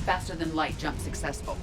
Faster than light jump successful.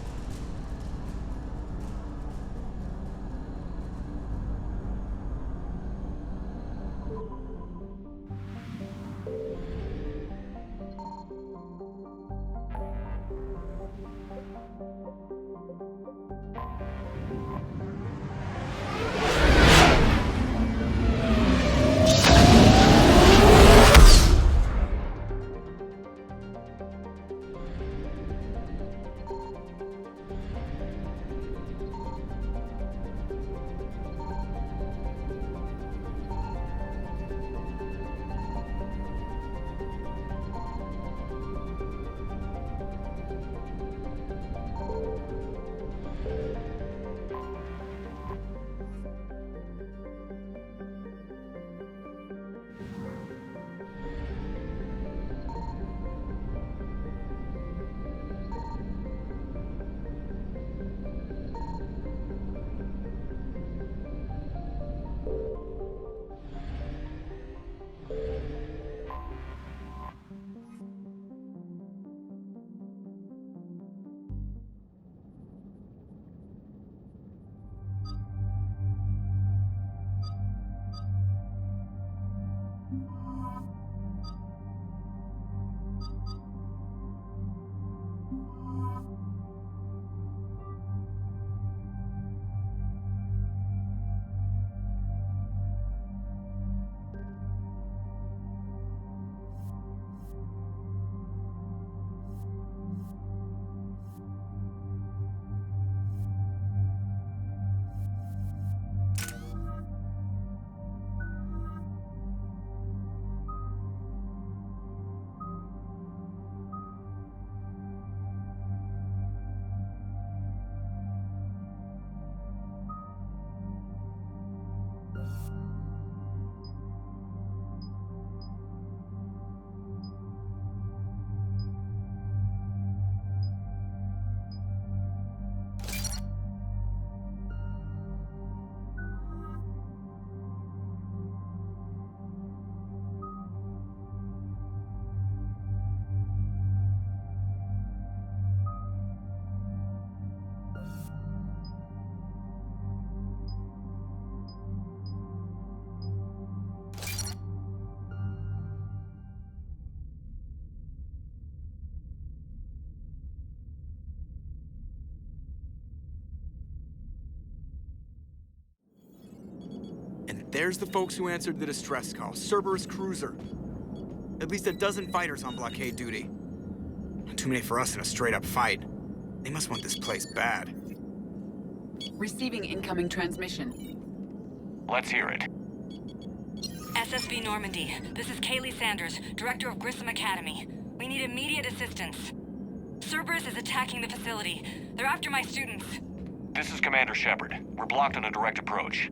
There's the folks who answered the distress call. Cerberus cruiser. At least a dozen fighters on blockade duty. Too many for us in a straight-up fight. They must want this place bad. Receiving incoming transmission. Let's hear it. SSB Normandy. This is Kaylee Sanders, Director of Grissom Academy. We need immediate assistance. Cerberus is attacking the facility. They're after my students. This is Commander Shepard. We're blocked on a direct approach.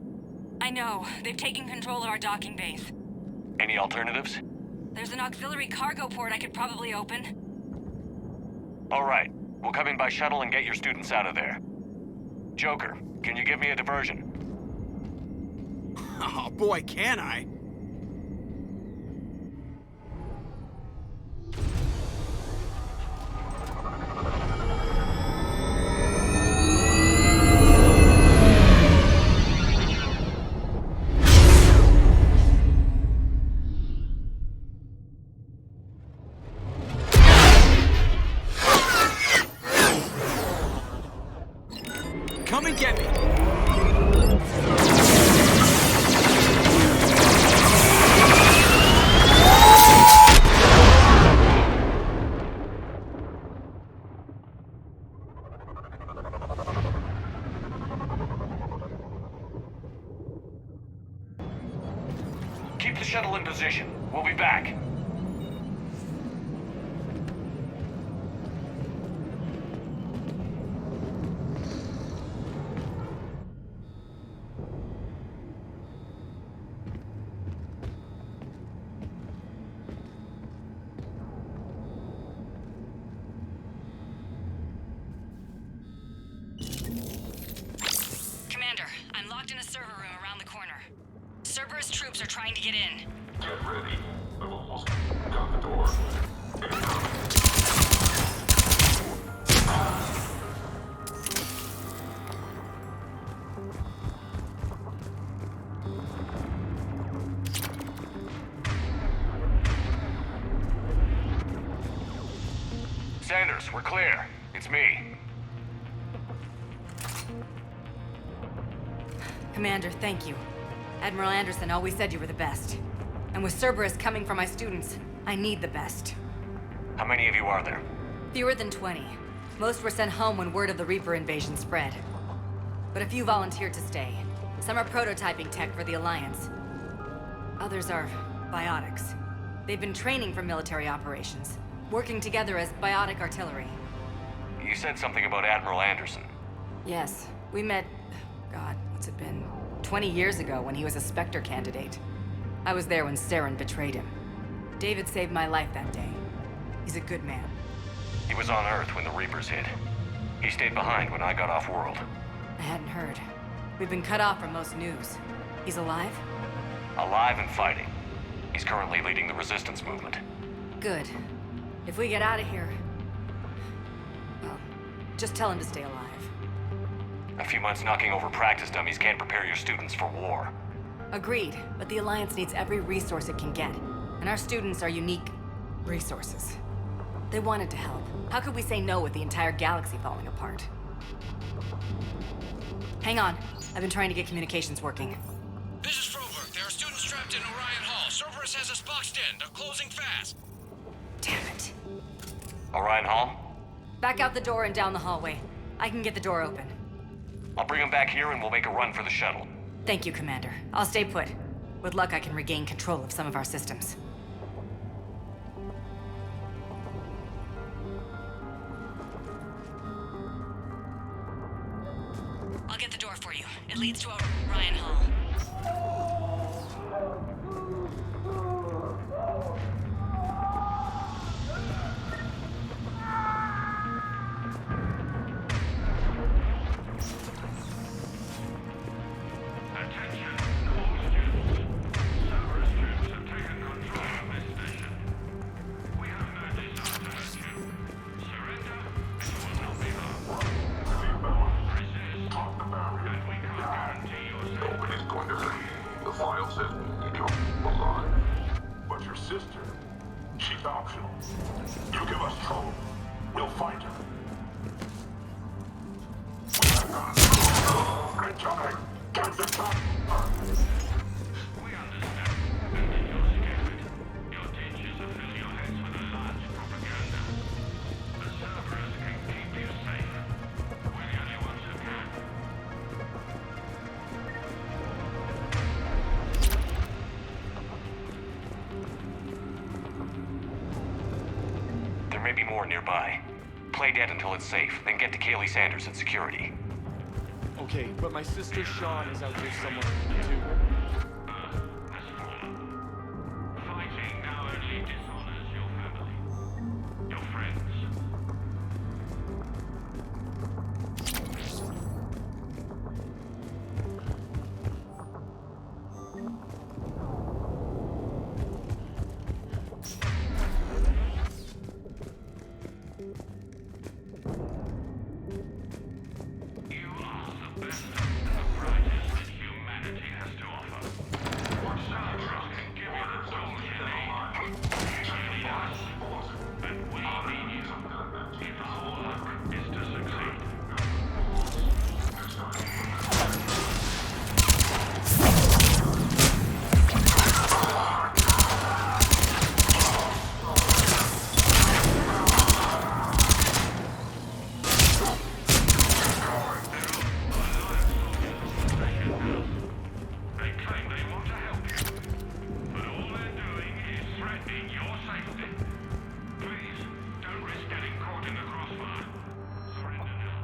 I know. They've taken control of our docking base. Any alternatives? There's an auxiliary cargo port I could probably open. All right. We'll come in by shuttle and get your students out of there. Joker, can you give me a diversion? Oh boy, can I? Come and get me! Keep the shuttle in position. We'll be back. Commander, I'm locked in a server room around the corner. Cerberus troops are trying to get in. Get ready. I've almost got the door. Sanders, we're clear. It's me. Commander, thank you. Admiral Anderson always said you were the best. And with Cerberus coming for my students, I need the best. How many of you are there? Fewer than 20. Most were sent home when word of the Reaper invasion spread. But a few volunteered to stay. Some are prototyping tech for the Alliance. Others are biotics. They've been training for military operations, working together as biotic artillery. You said something about Admiral Anderson. Yes, we met, God, what's it been? 20 years ago when he was a Spectre candidate. I was there when Saren betrayed him. David saved my life that day. He's a good man. He was on Earth when the Reapers hit. He stayed behind when I got off-world. I hadn't heard. We've been cut off from most news. He's alive? Alive and fighting. He's currently leading the resistance movement. Good. If we get out of here... well, just tell him to stay alive. A few months knocking over practice dummies can't prepare your students for war. Agreed, but the Alliance needs every resource it can get. And our students are unique resources. They wanted to help. How could we say no with the entire galaxy falling apart? Hang on. I've been trying to get communications working. This is Froberg. There are students trapped in Orion Hall. Cerberus has us boxed in. They're closing fast. Damn it. Orion Hall? Back out the door and down the hallway. I can get the door open. I'll bring them back here and we'll make a run for the shuttle. Thank you, Commander. I'll stay put. With luck, I can regain control of some of our systems. I'll get the door for you. It leads to Orion Hall. part4 nearby. Play dead until it's safe, then get to Kaylee Sanders at security. Okay, but my sister Sean is out there somewhere, too. Fighting now only dishonors your family, your friends. You are the best and the brightest that humanity has to offer. What Sartre can give you the tools you need. You need us, and we need you. If our work is to succeed. They claim they want to help you, but all they're doing is threatening your safety. Please, don't risk getting caught in the crossfire. Surrender now.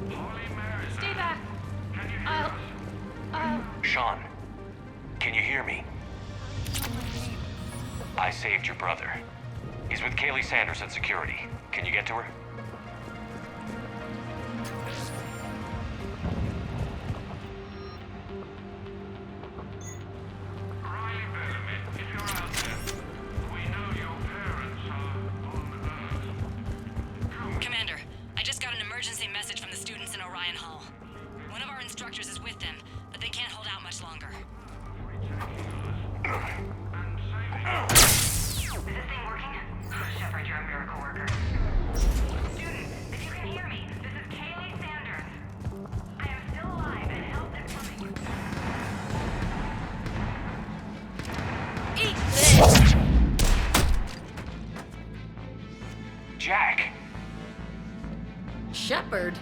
Holy Mary, Stay back. can you hear I'll... us? Sean, can you hear me? I saved your brother. He's with Kaylee Sanders at security. Can you get to her? Riley Bellamy, if you're out there, we know your parents are on Earth. Come, Commander, I just got an emergency message from the students in Orion Hall. One of our instructors is with them, but they can't hold out much longer. and save Is this thing working? Shepard, you're a miracle worker. Students, if you can hear me, this is Kaylee Sanders. I am still alive and help is coming. Eat this! Jack! Shepard?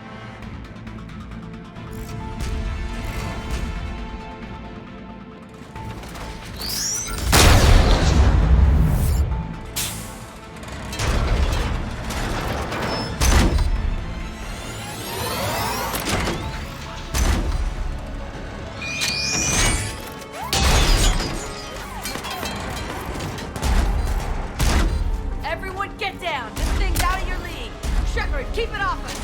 Everyone get down! This thing's out of your league! Shepard, keep it off us!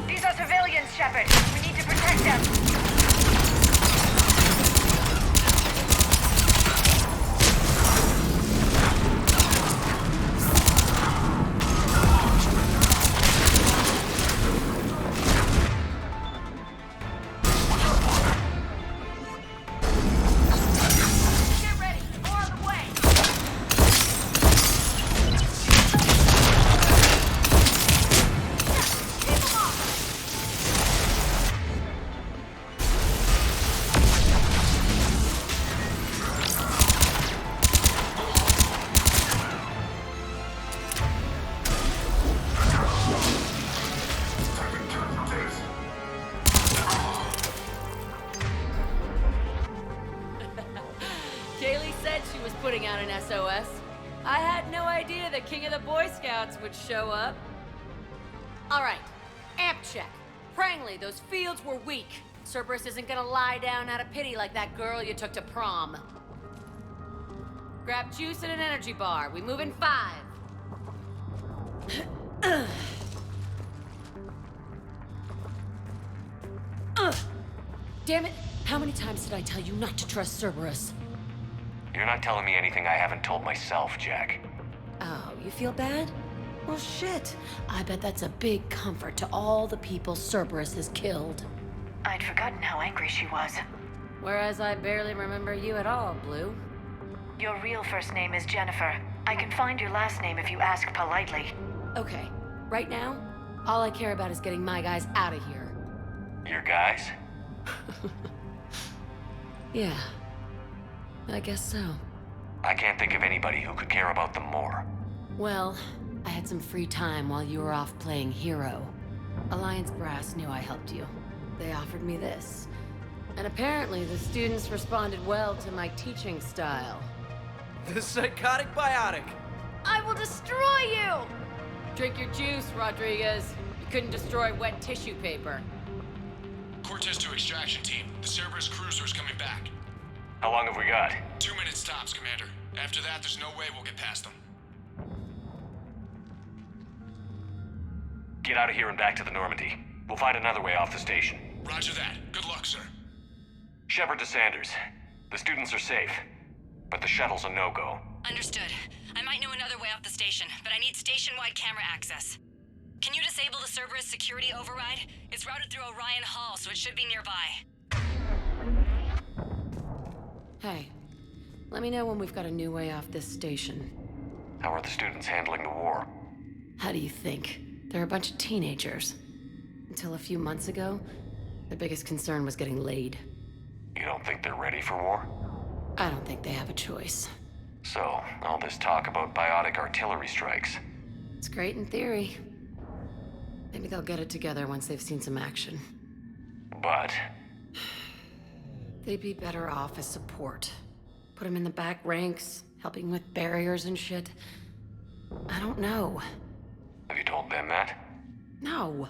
These are civilians, Shepard. We need to protect them. Get ready. More on the way. Keep them off. Kaylee said she was putting out an SOS. I had no idea the king of the Boy Scouts would show up. All right, amp check. Prangley, those fields were weak. Cerberus isn't gonna lie down out of pity like that girl you took to prom. Grab juice and an energy bar. We move in 5. Damn it! How many times did I tell you not to trust Cerberus? You're not telling me anything I haven't told myself, Jack. Oh, you feel bad? Well, shit. I bet that's a big comfort to all the people Cerberus has killed. I'd forgotten how angry she was. Whereas I barely remember you at all, Blue. Your real first name is Jennifer. I can find your last name if you ask politely. Okay, right now, all I care about is getting my guys out of here. Your guys? Yeah. I guess so. I can't think of anybody who could care about them more. Well, I had some free time while you were off playing hero. Alliance Brass knew I helped you. They offered me this. And apparently the students responded well to my teaching style. The psychotic biotic. I will destroy you! Drink your juice, Rodriguez. You couldn't destroy wet tissue paper. Cortez to extraction team. The Cerberus cruiser is coming back. How long have we got? 2 minutes tops, Commander. After that, there's no way we'll get past them. Get out of here and back to the Normandy. We'll find another way off the station. Roger that. Good luck, sir. Shepard to Sanders. The students are safe, but the shuttle's a no-go. Understood. I might know another way off the station, but I need station-wide camera access. Can you disable the Cerberus security override? It's routed through Orion Hall, so it should be nearby. Hey, let me know when we've got a new way off this station. How are the students handling the war? How do you think? They're a bunch of teenagers. Until a few months ago, their biggest concern was getting laid. You don't think they're ready for war? I don't think they have a choice. So, all this talk about biotic artillery strikes. It's great in theory. Maybe they'll get it together once they've seen some action. But They'd be better off as support. Put them in the back ranks, helping with barriers and shit. I don't know. have you told them that? No.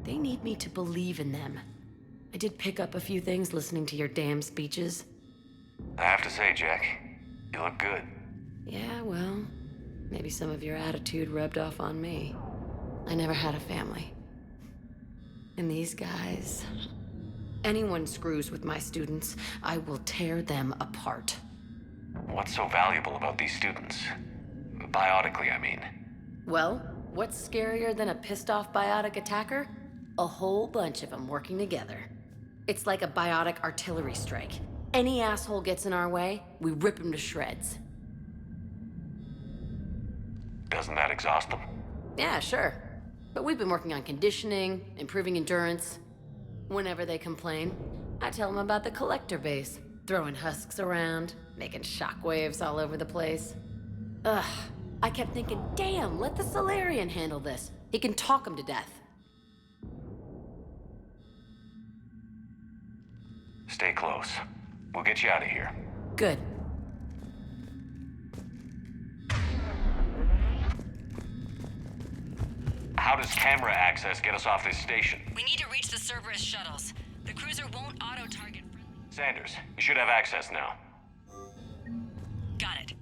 They need me to believe in them. I did pick up a few things listening to your damn speeches. I have to say, Jack, you look good. Yeah, well, maybe some of your attitude rubbed off on me. I never had a family. And these guys... Anyone screws with my students, I will tear them apart. What's so valuable about these students? Biotically, I mean. Well, what's scarier than a pissed-off biotic attacker? A whole bunch of them working together. It's like a biotic artillery strike. Any asshole gets in our way, we rip him to shreds. Doesn't that exhaust them? Yeah, sure. But we've been working on conditioning, improving endurance. Whenever they complain, I tell them about the collector base, throwing husks around, making shockwaves all over the place. Ugh, I kept thinking, damn, let the Solarian handle this. He can talk them to death. Stay close. We'll get you out of here. Good. How does camera access get us off this station? We need to reach the Cerberus shuttles. The cruiser won't auto-target friendly... Sanders, you should have access now. Got it.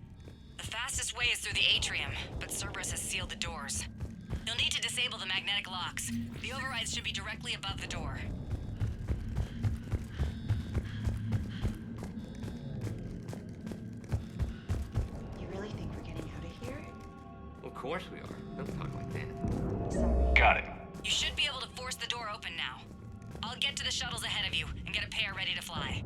The fastest way is through the atrium, but Cerberus has sealed the doors. You'll need to disable the magnetic locks. The overrides should be directly above the door. You really think we're getting out of here? Of course we are. Don't talk like that. Got it. You should be able to force the door open now. I'll get to the shuttles ahead of you and get a pair ready to fly.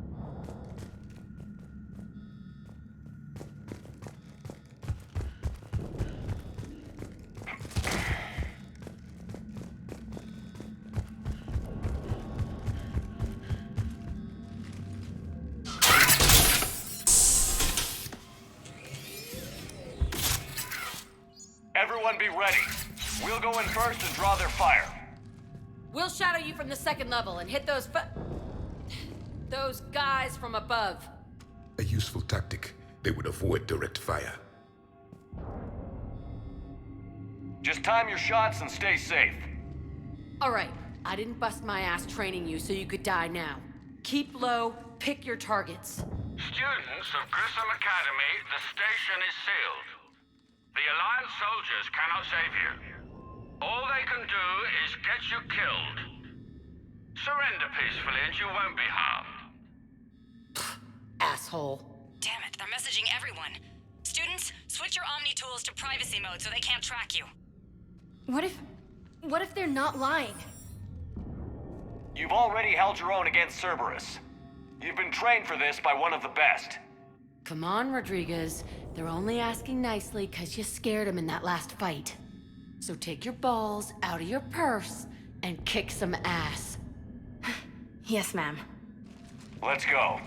Everyone be ready. We'll go in first and draw their fire. We'll shadow you from the second level and hit those guys from above. A useful tactic. They would avoid direct fire. Just time your shots and stay safe. All right, I didn't bust my ass training you so you could die now. Keep low, pick your targets. Students of Grissom Academy, the station is sealed. The Alliance soldiers cannot save you. All they can do is get you killed. Surrender peacefully and you won't be harmed. Asshole. Damn it, they're messaging everyone. Students, switch your Omni tools to privacy mode so they can't track you. What if they're not lying? You've already held your own against Cerberus. You've been trained for this by one of the best. Come on, Rodriguez. They're only asking nicely because you scared them in that last fight. So take your balls out of your purse and kick some ass. Yes, ma'am. Let's go.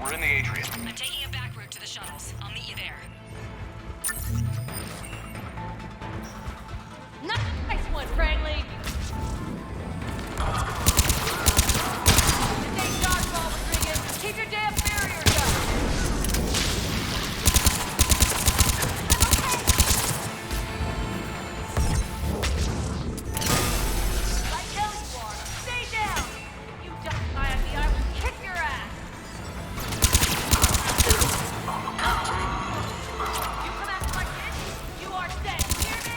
We're in the atrium. I'm taking a back route to the shuttles. I'll meet you there. Nice one, Franklin! Stay dodgeball, Rodriguez! Keep your damn barriers up! Like Kelly War, stay down! You duck by me, I will kick your ass! You come after my kids, you are dead, hear me?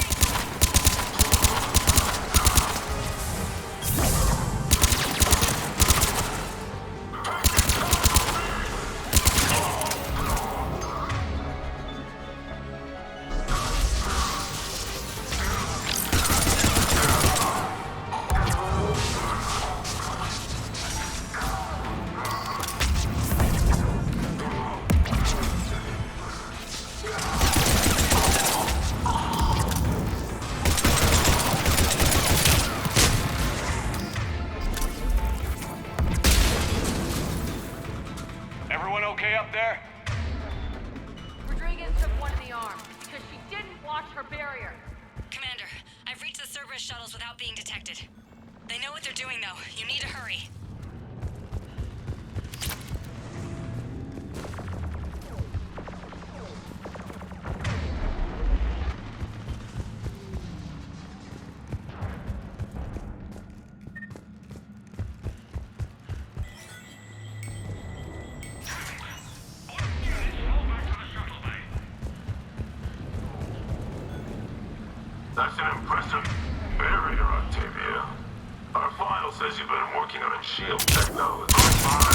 Everyone okay up there? Rodriguez took one in the arm because she didn't watch her barrier. Commander, I've reached the Cerberus shuttles without being detected. They know what they're doing, though. You need to hurry. That's an impressive barrier, Octavia. Our file says you've been working on shield technology. Fine.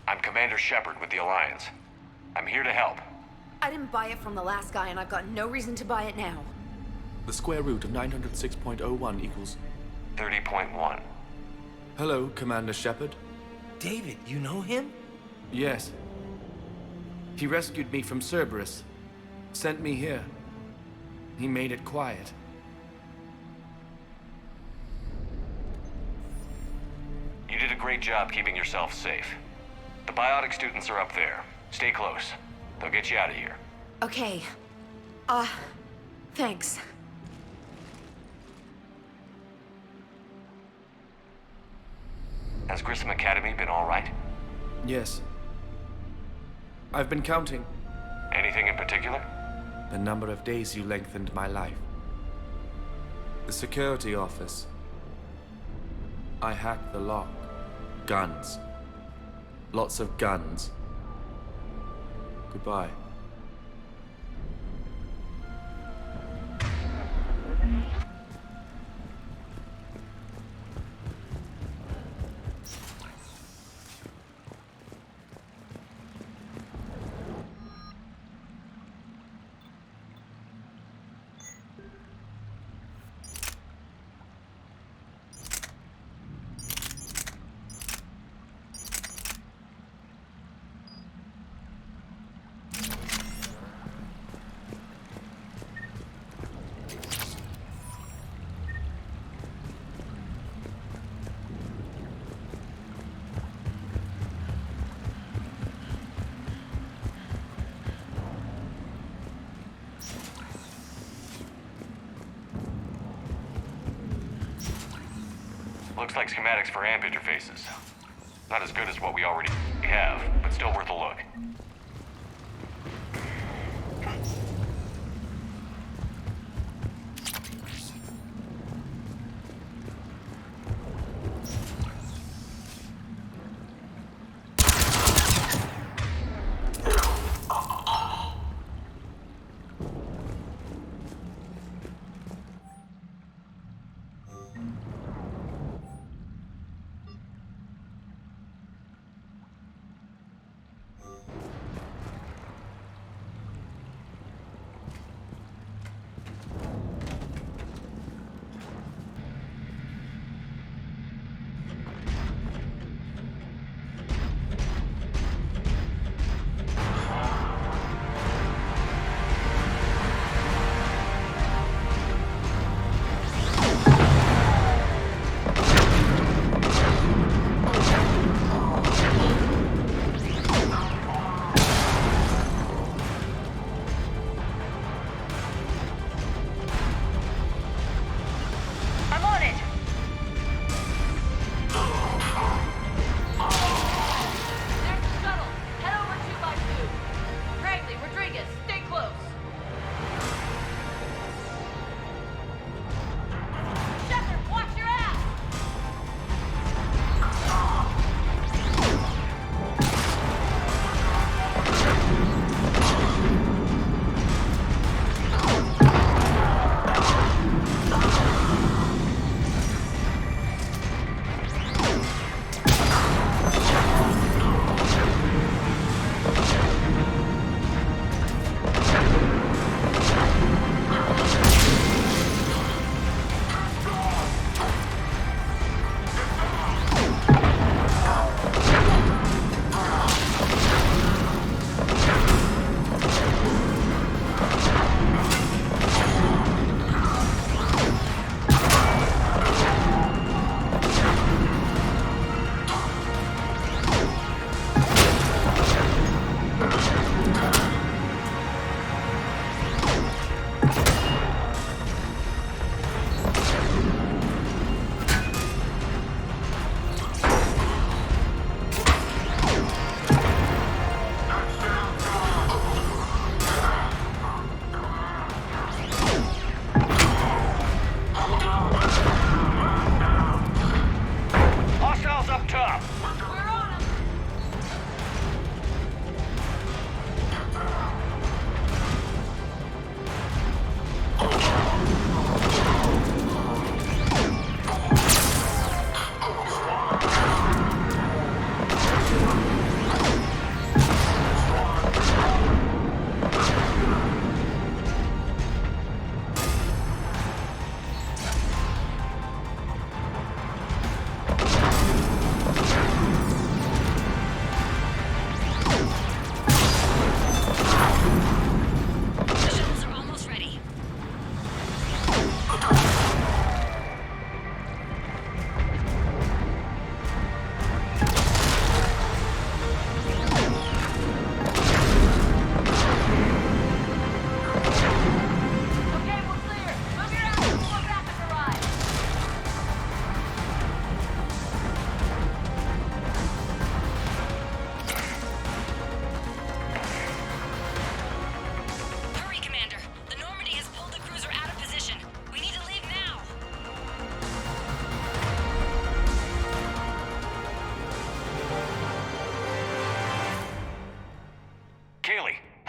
I'm Commander Shepard with the Alliance. I'm here to help. I didn't buy it from the last guy, and I've got no reason to buy it now. The square root of 906.01 equals... 30.1. Hello, Commander Shepard. David, you know him? Yes. He rescued me from Cerberus. Sent me here. He made it quiet. You did a great job keeping yourself safe. The biotic students are up there. Stay close. They'll get you out of here. Okay. Thanks. Has Grissom Academy been all right? Yes. I've been counting Anything in particular? the number of days you lengthened my life. The security office. I hacked the lock. Guns. Lots of guns. Goodbye. Looks like schematics for amp interfaces. Not as good as what we already have, but still worth a look.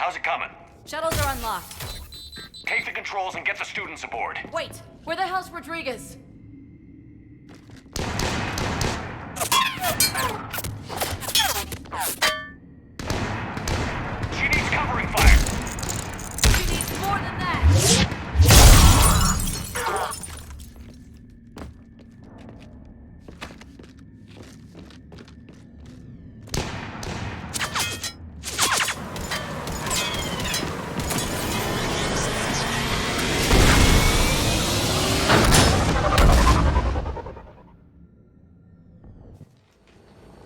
How's it coming? Shuttles are unlocked. Take the controls and get the students aboard. Wait, where the hell's Rodriguez? She needs covering fire. She needs more than that.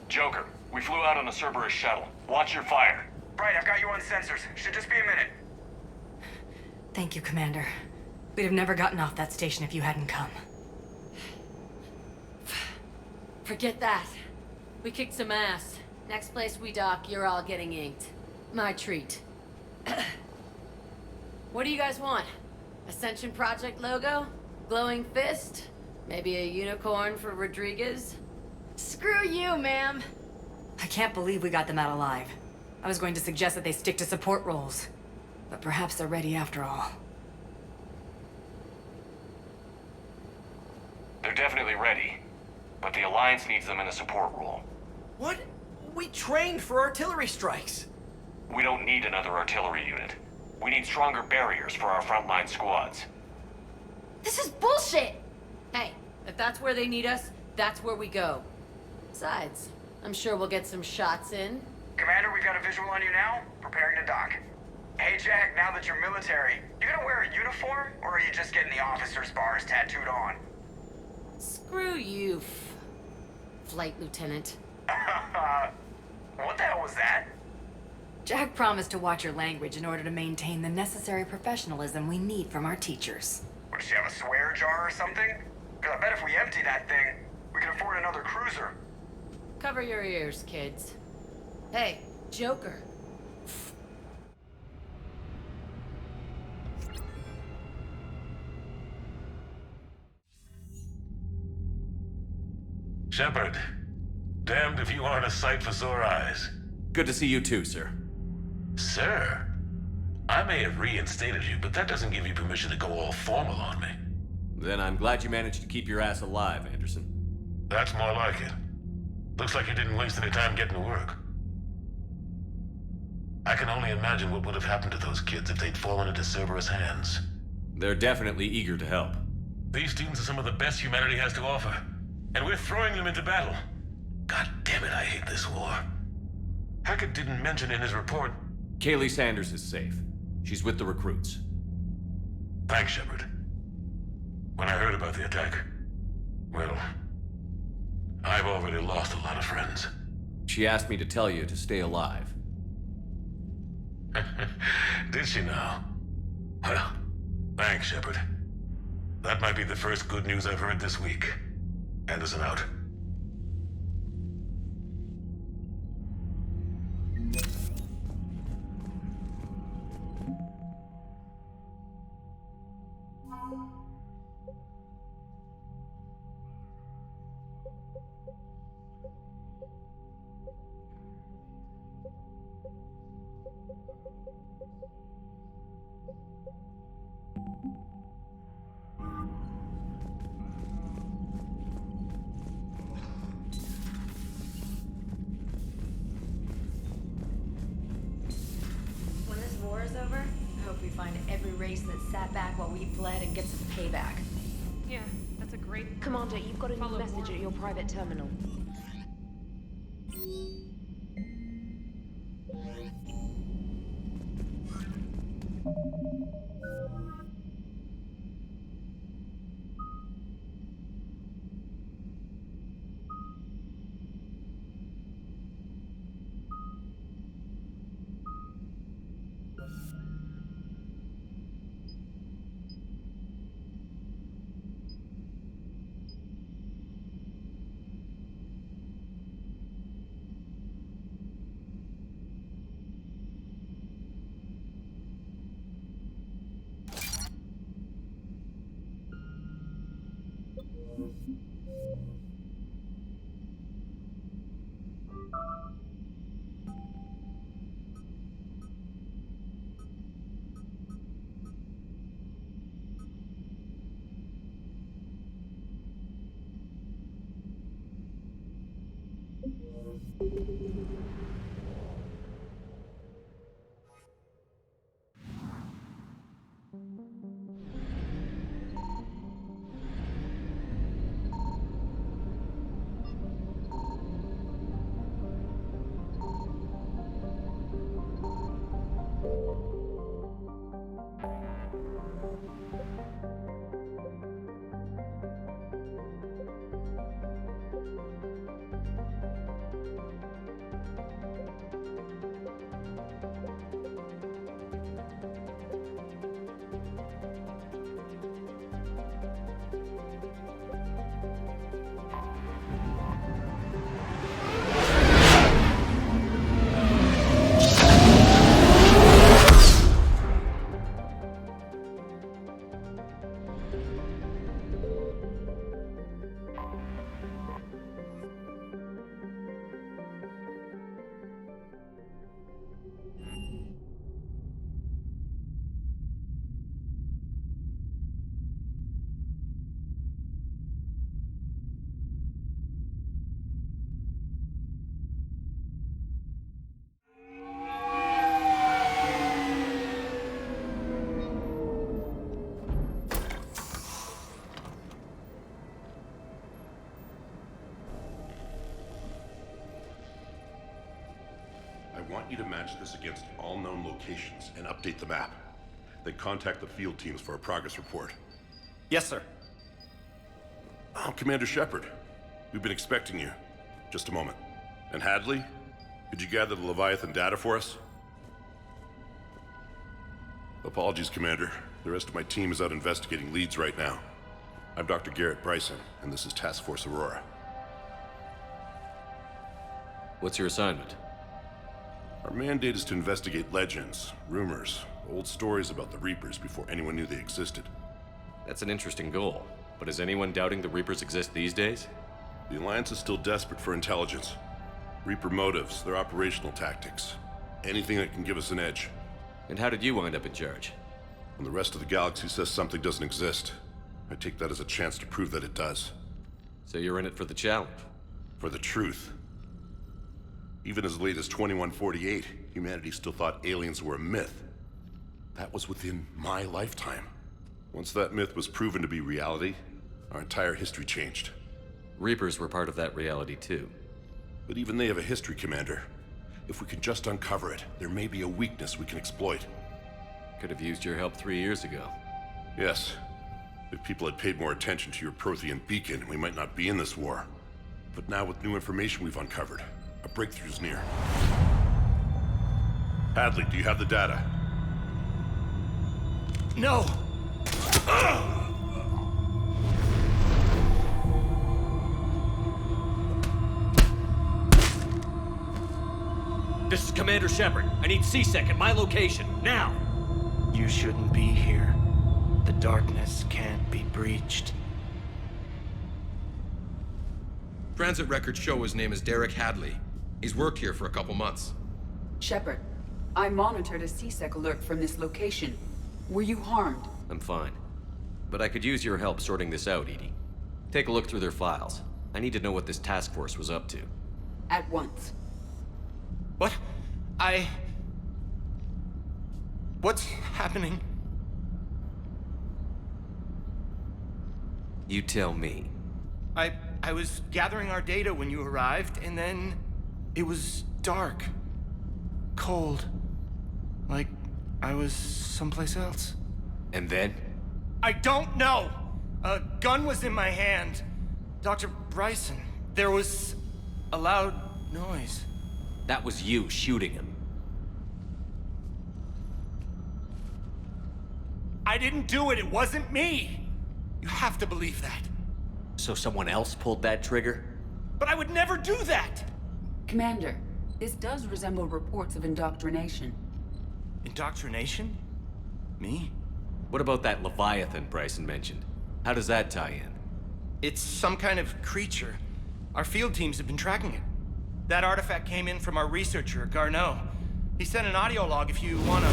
Joker, we flew out on a Cerberus shuttle. Watch your fire. Right, I've got you on sensors. Should just be a minute. Thank you, Commander. We'd have never gotten off that station if you hadn't come. Forget that. We kicked some ass. Next place we dock, you're all getting inked. My treat. What do you guys want? Ascension Project logo? Glowing fist? Maybe a unicorn for Rodriguez? Screw you, ma'am. I can't believe we got them out alive. I was going to suggest that they stick to support roles. But perhaps they're ready after all. They're definitely ready. But the Alliance needs them in a support role. What? We trained for artillery strikes. We don't need another artillery unit. We need stronger barriers for our frontline squads. This is bullshit! Hey, if that's where they need us, that's where we go. Besides, I'm sure we'll get some shots in. Commander, we've got a visual on you now. Preparing to dock. Hey, Jack, now that you're military, you gonna wear a uniform, or are you just getting the officer's bars tattooed on? Screw you, Flight Lieutenant. What the hell was that? Jack promised to watch your language in order to maintain the necessary professionalism we need from our teachers. What, does she have a swear jar or something? Because I bet if we empty that thing, we can afford another cruiser. Cover your ears, kids. Hey, Joker. Shepard, damned if you aren't a sight for sore eyes. Good to see you too, sir. Sir, I may have reinstated you, but that doesn't give you permission to go all formal on me. Then I'm glad you managed to keep your ass alive, Anderson. That's more like it. Looks like you didn't waste any time getting to work. I can only imagine what would have happened to those kids if they'd fallen into Cerberus' hands. They're definitely eager to help. These students are some of the best humanity has to offer, and we're throwing them into battle. God damn it, I hate this war. Hackett didn't mention in his report... Kaylee Sanders is safe. She's with the recruits. Thanks, Shepard. When I heard about the attack, well, I've already lost a lot of friends. She asked me to tell you to stay alive. Did she now? Well, thanks, Shepard. That might be the first good news I've heard this week. Anderson out. When this war is over, I hope we find every race that sat back while we fled and get some payback. Yeah, that's a great... Commander, you've got a new message at your private terminal. I want you to match this against all known locations and update the map. Then contact the field teams for a progress report. Yes, sir. Oh, Commander Shepard. We've been expecting you. Just a moment. And Hadley? Could you gather the Leviathan data for us? Apologies, Commander. The rest of my team is out investigating leads right now. I'm Dr. Garrett Bryson, and this is Task Force Aurora. What's your assignment? Our mandate is to investigate legends, rumors, old stories about the Reapers before anyone knew they existed. That's an interesting goal. But is anyone doubting the Reapers exist these days? The Alliance is still desperate for intelligence. Reaper motives, their operational tactics. Anything that can give us an edge. And how did you wind up in charge? When the rest of the galaxy says something doesn't exist, I take that as a chance to prove that it does. So you're in it for the challenge? For the truth. Even as late as 2148, humanity still thought aliens were a myth. That was within my lifetime. Once that myth was proven to be reality, our entire history changed. Reapers were part of that reality too. But even they have a history, Commander. If we can just uncover it, there may be a weakness we can exploit. Could have used your help 3 years ago. Yes. If people had paid more attention to your Prothean beacon, we might not be in this war. But now with new information we've uncovered, a breakthrough's near. Hadley, do you have the data? No! This is Commander Shepard. I need C-Sec at my location, now! You shouldn't be here. The darkness can't be breached. Transit records show his name is Derek Hadley. He's worked here for a couple months. Shepard, I monitored a C-Sec alert from this location. Were you harmed? I'm fine. But I could use your help sorting this out, Edie. Take a look through their files. I need to know what this task force was up to. At once. What? What's happening? You tell me. I was gathering our data when you arrived, and then it was dark. Cold. Like I was someplace else. And then? I don't know! A gun was in my hand. Dr. Bryson, there was a loud noise. That was you shooting him. I didn't do it, it wasn't me! You have to believe that. So someone else pulled that trigger? But I would never do that! Commander, this does resemble reports of indoctrination. Indoctrination? Me? What about that Leviathan Bryson mentioned? How does that tie in? It's some kind of creature. Our field teams have been tracking it. That artifact came in from our researcher, Garneau. He sent an audio log if you wanna...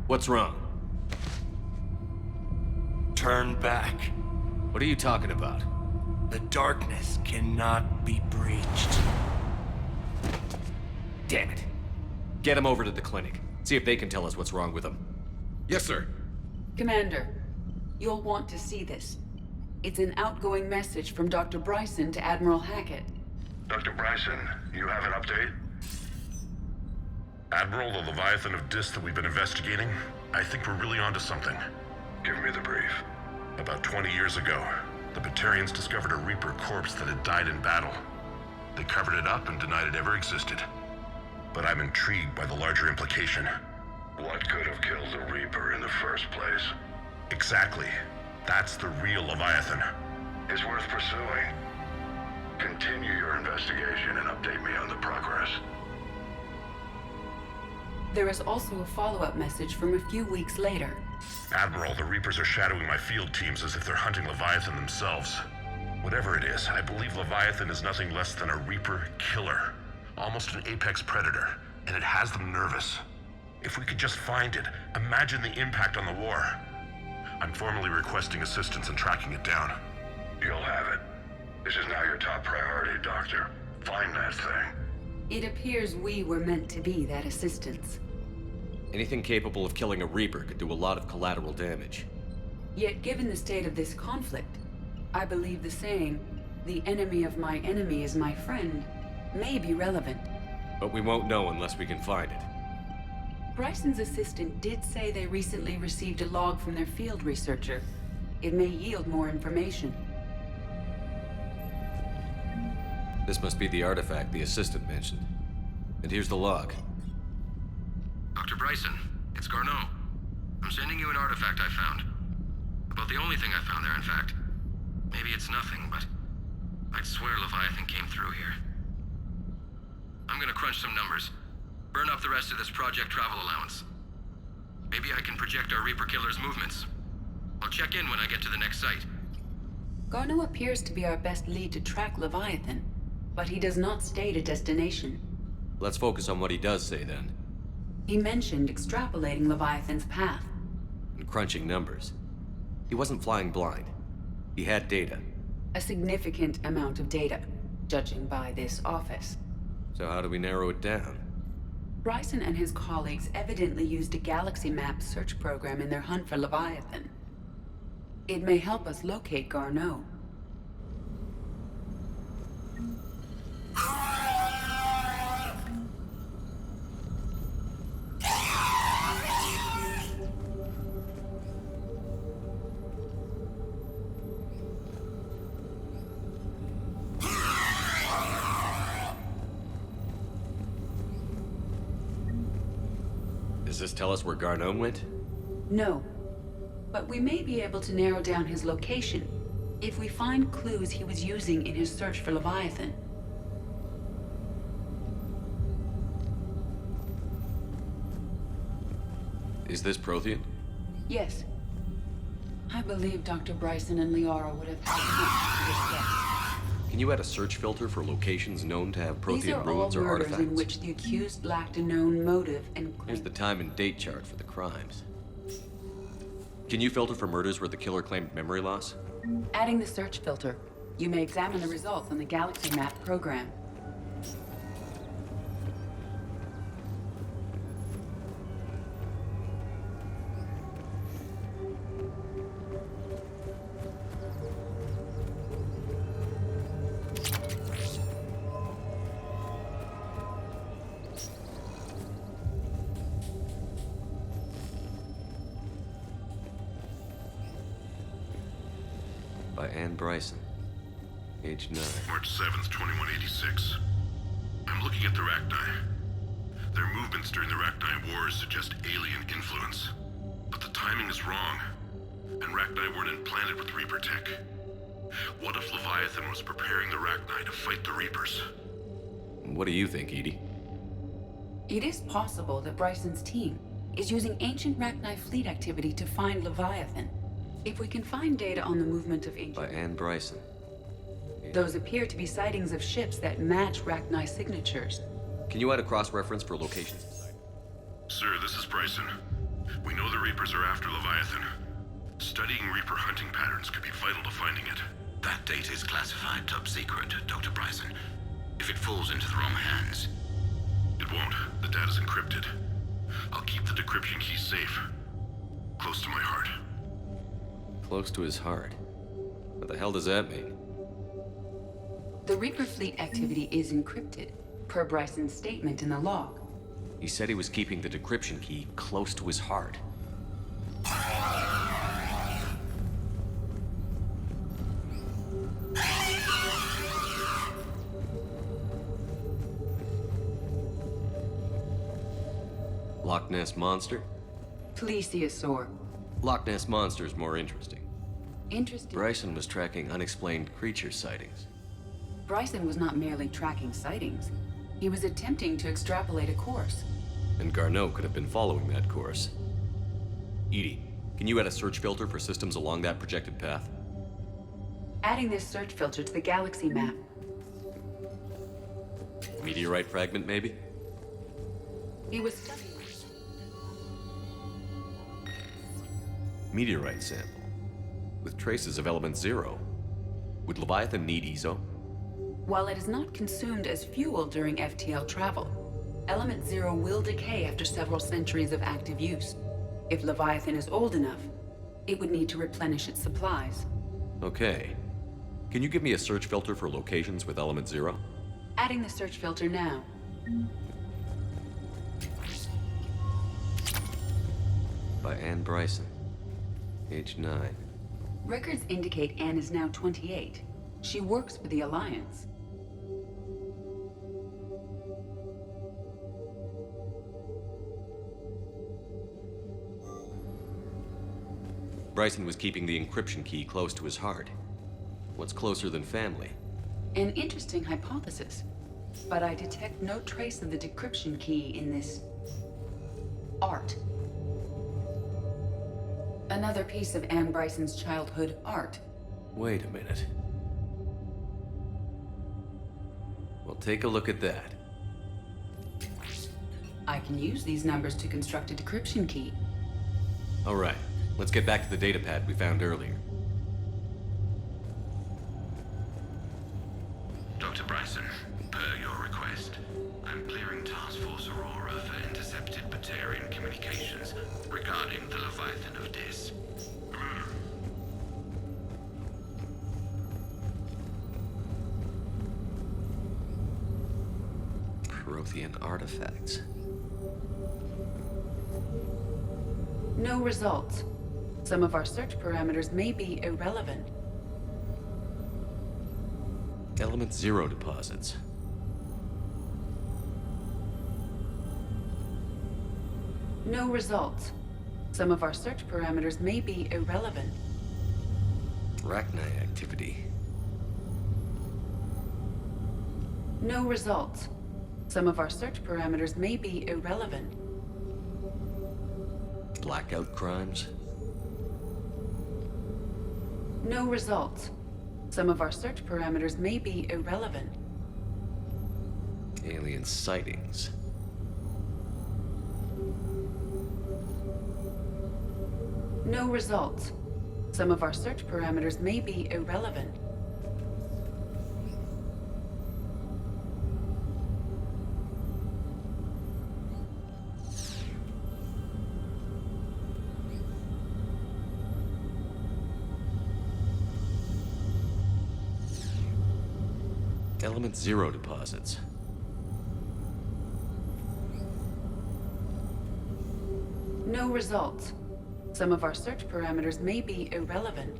What's wrong? Turn back. What are you talking about? The darkness cannot be breached. Damn it. Get him over to the clinic. See if they can tell us what's wrong with him. Yes, sir. Commander, you'll want to see this. It's an outgoing message from Dr. Bryson to Admiral Hackett. Dr. Bryson, you have an update? Admiral, the Leviathan of Dis that we've been investigating, I think we're really onto something. Give me the brief. About 20 years ago, the Batarians discovered a Reaper corpse that had died in battle. They covered it up and denied it ever existed. But I'm intrigued by the larger implication. What could have killed the Reaper in the first place? Exactly. That's the real Leviathan. It's worth pursuing. Continue your investigation and update me on the progress. There is also a follow-up message from a few weeks later. Admiral, the Reapers are shadowing my field teams as if they're hunting Leviathan themselves. Whatever it is, I believe Leviathan is nothing less than a Reaper killer. Almost an apex predator, and it has them nervous. If we could just find it, imagine the impact on the war. I'm formally requesting assistance in tracking it down. You'll have it. This is now your top priority, Doctor. Find that thing. It appears we were meant to be that assistance. Anything capable of killing a Reaper could do a lot of collateral damage. Yet given the state of this conflict, I believe the saying, "The enemy of my enemy is my friend," may be relevant. But we won't know unless we can find it. Bryson's assistant did say they recently received a log from their field researcher. It may yield more information. This must be the artifact the assistant mentioned. And here's the log. Dr. Bryson, it's Garneau. I'm sending you an artifact I found. About the only thing I found there, in fact. Maybe it's nothing, but I'd swear Leviathan came through here. I'm gonna crunch some numbers. Burn up the rest of this Project Travel allowance. Maybe I can project our Reaper Killer's movements. I'll check in when I get to the next site. Garneau appears to be our best lead to track Leviathan, but he does not state a destination. Let's focus on what he does say then. He mentioned extrapolating Leviathan's path. And crunching numbers. He wasn't flying blind. He had data. A significant amount of data, judging by this office. So how do we narrow it down? Bryson and his colleagues evidently used a galaxy map search program in their hunt for Leviathan. It may help us locate Garneau. Does this tell us where Garneau went? No. But we may be able to narrow down his location if we find clues he was using in his search for Leviathan. Is this Prothean? Yes. I believe Dr. Bryson and Liara would have had much to discuss. Can you add a search filter for locations known to have These Prothean are all ruins or murders artifacts? in which the accused lacked a known motive and Here's the time and date chart for the crimes. Can you filter for murders where the killer claimed memory loss? adding the search filter. You may examine the results on the Galaxy Map program. By Anne Bryson, age 9. March 7th, 2186. I'm looking at the Rachni. Their movements during the Rachni Wars suggest alien influence. But the timing is wrong, and Rachni weren't implanted with Reaper tech. What if Leviathan was preparing the Rachni to fight the Reapers? What do you think, Edie? It is possible that Bryson's team is using ancient Rachni fleet activity to find Leviathan. If we can find data on the movement of ancient... By Anne Bryson. Those appear to be sightings of ships that match Rachni signatures. Can you add a cross-reference for locations? Sir, this is Bryson. We know the Reapers are after Leviathan. Studying Reaper hunting patterns could be vital to finding it. That data is classified top secret, Dr. Bryson. If it falls into the wrong hands... It won't. The data's encrypted. I'll keep the decryption key safe. Close to my heart. Close to his heart. What the hell does that mean? The Reaper fleet activity is encrypted, per Bryson's statement in the log. He said he was keeping the decryption key close to his heart. Loch Ness Monster? Plesiosaur. Loch Ness Monster is more interesting. Interesting. Bryson was tracking unexplained creature sightings. Bryson was not merely tracking sightings. He was attempting to extrapolate a course. And Garneau could have been following that course. Edie, can you add a search filter for systems along that projected path? Adding this search filter to the galaxy map. Meteorite fragment, maybe? He was studying. Meteorite sample. With traces of element 0. Would Leviathan need EZO? While it is not consumed as fuel during FTL travel, element 0 will decay after several centuries of active use. If Leviathan is old enough, it would need to replenish its supplies. Okay. Can you give me a search filter for locations with element 0? Adding the search filter now. By Anne Bryson. Age 9. Records indicate Anne is now 28. She works for the Alliance. Bryson was keeping the encryption key close to his heart. What's closer than family? An interesting hypothesis, but I detect no trace of the decryption key in this art. Another piece of Anne Bryson's childhood art. Wait a minute. Well, take a look at that. I can use these numbers to construct a decryption key. All right, let's get back to the datapad we found earlier. Dr. Bryson, per your request, I'm clearing Task Force Aurora for intercepted Batarian communications regarding the Leviathan of Dis. Prothean artifacts. No results. Some of our search parameters may be irrelevant. Element 0 deposits. No results. Some of our search parameters may be irrelevant. Arachnite activity. No results. Some of our search parameters may be irrelevant. Blackout crimes. No results. Some of our search parameters may be irrelevant. Alien sightings. No results. Some of our search parameters may be irrelevant. Element 0 deposits. No results. Some of our search parameters may be irrelevant.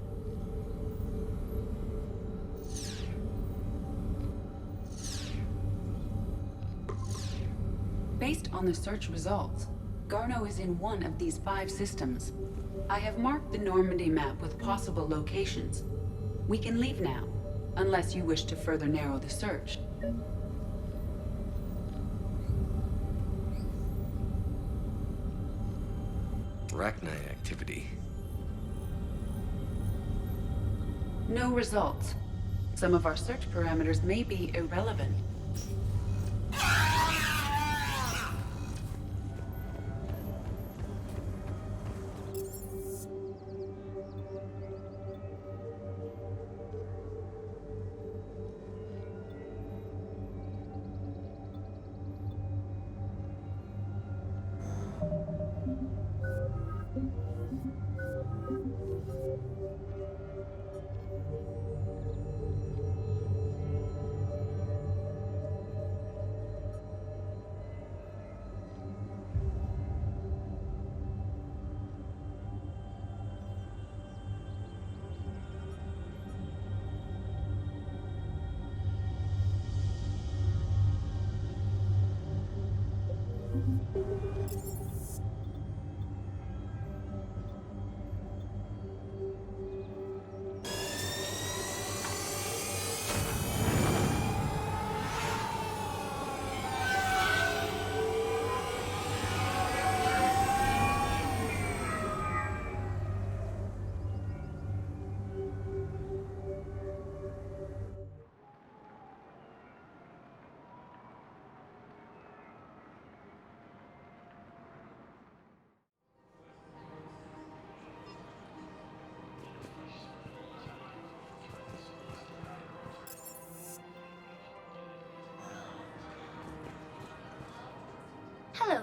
Based on the search results, Garneau is in one of these 5 systems. I have marked the Normandy map with possible locations. We can leave now, unless you wish to further narrow the search. Arachnite activity. No results. Some of our search parameters may be irrelevant.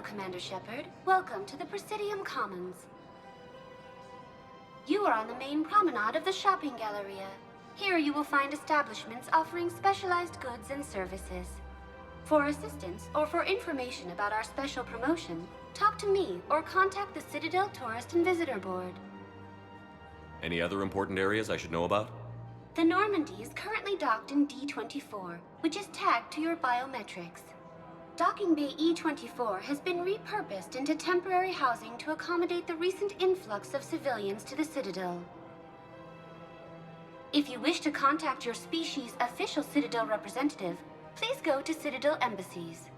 Commander Shepard. Welcome to the Presidium Commons. You are on the main promenade of the shopping galleria. Here you will find establishments offering specialized goods and services. For assistance or for information about our special promotion, talk to me or contact the Citadel Tourist and Visitor Board. Any other important areas I should know about? The Normandy is currently docked in D-24, which is tagged to your biometrics. Docking Bay E-24 has been repurposed into temporary housing to accommodate the recent influx of civilians to the Citadel. If you wish to contact your species' official Citadel representative, please go to Citadel embassies.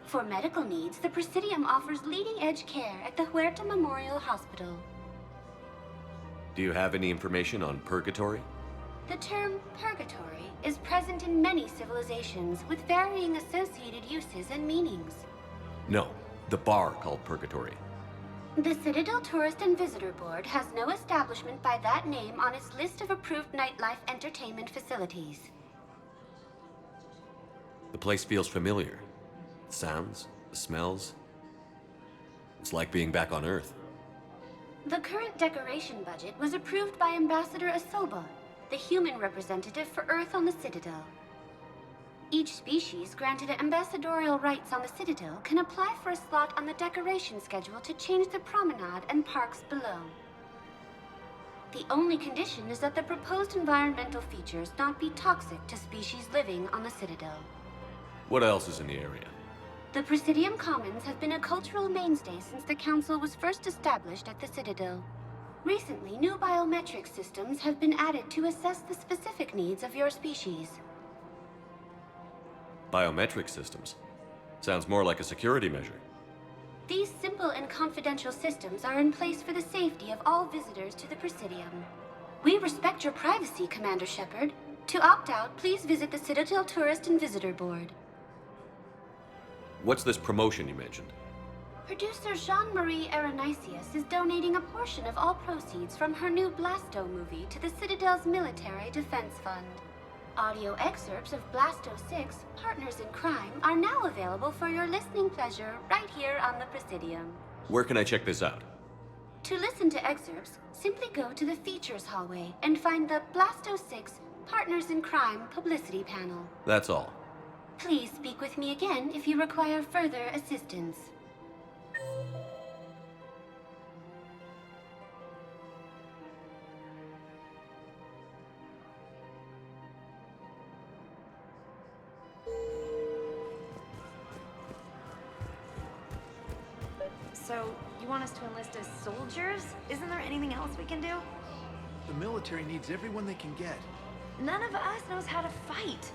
For medical needs, the Presidium offers leading-edge care at the Huerta Memorial Hospital. Do you have any information on purgatory? The term purgatory is present in many civilizations with varying associated uses and meanings. No, the bar called purgatory. The Citadel Tourist and Visitor Board has no establishment by that name on its list of approved nightlife entertainment facilities. The place feels familiar. The sounds, the smells. It's like being back on Earth. The current decoration budget was approved by Ambassador Asoba, the human representative for Earth on the Citadel. Each species granted ambassadorial rights on the Citadel can apply for a slot on the decoration schedule to change the promenade and parks below. The only condition is that the proposed environmental features not be toxic to species living on the Citadel. What else is in the area? The Presidium Commons have been a cultural mainstay since the Council was first established at the Citadel. Recently, new biometric systems have been added to assess the specific needs of your species. Biometric systems. Sounds more like a security measure. These simple and confidential systems are in place for the safety of all visitors to the Presidium. We respect your privacy, Commander Shepard. To opt out, please visit the Citadel Tourist and Visitor Board. What's this promotion you mentioned? Producer Jean-Marie Aronisius is donating a portion of all proceeds from her new Blasto movie to the Citadel's Military Defense Fund. Audio excerpts of Blasto 6, Partners in Crime, are now available for your listening pleasure right here on the Presidium. Where can I check this out? To listen to excerpts, simply go to the Features hallway and find the Blasto 6, Partners in Crime publicity panel. That's all. Please speak with me again if you require further assistance. So, you want us to enlist as soldiers? Isn't there anything else we can do? The military needs everyone they can get. None of us knows how to fight.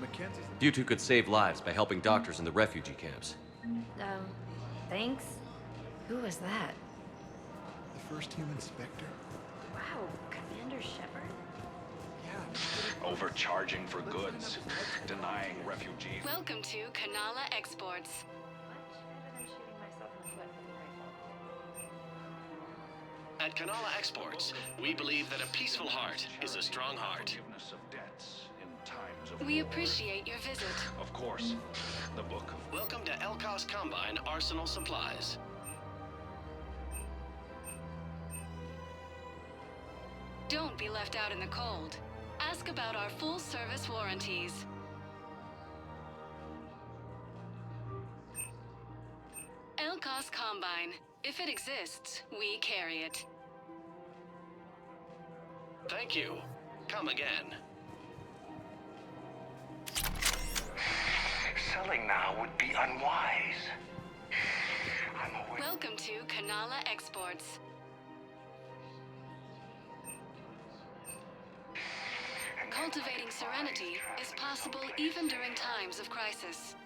Mackenzie's... You two could save lives by helping doctors in the refugee camps. Thanks. Who was that? The first human Spectre? Wow, Commander Shepard? Overcharging for goods, denying refugees. Welcome to Kanala Exports. At Kanala Exports, we believe that a peaceful heart is a strong heart. We appreciate your visit. Of course, the book. Welcome to Elkos Combine Arsenal Supplies. Don't be left out in the cold. Ask about our full-service warranties. Elkos Combine. If it exists, we carry it. Thank you. Come again. Selling now would be unwise. Welcome to Kanala Exports. Cultivating serenity is possible even during times of crisis.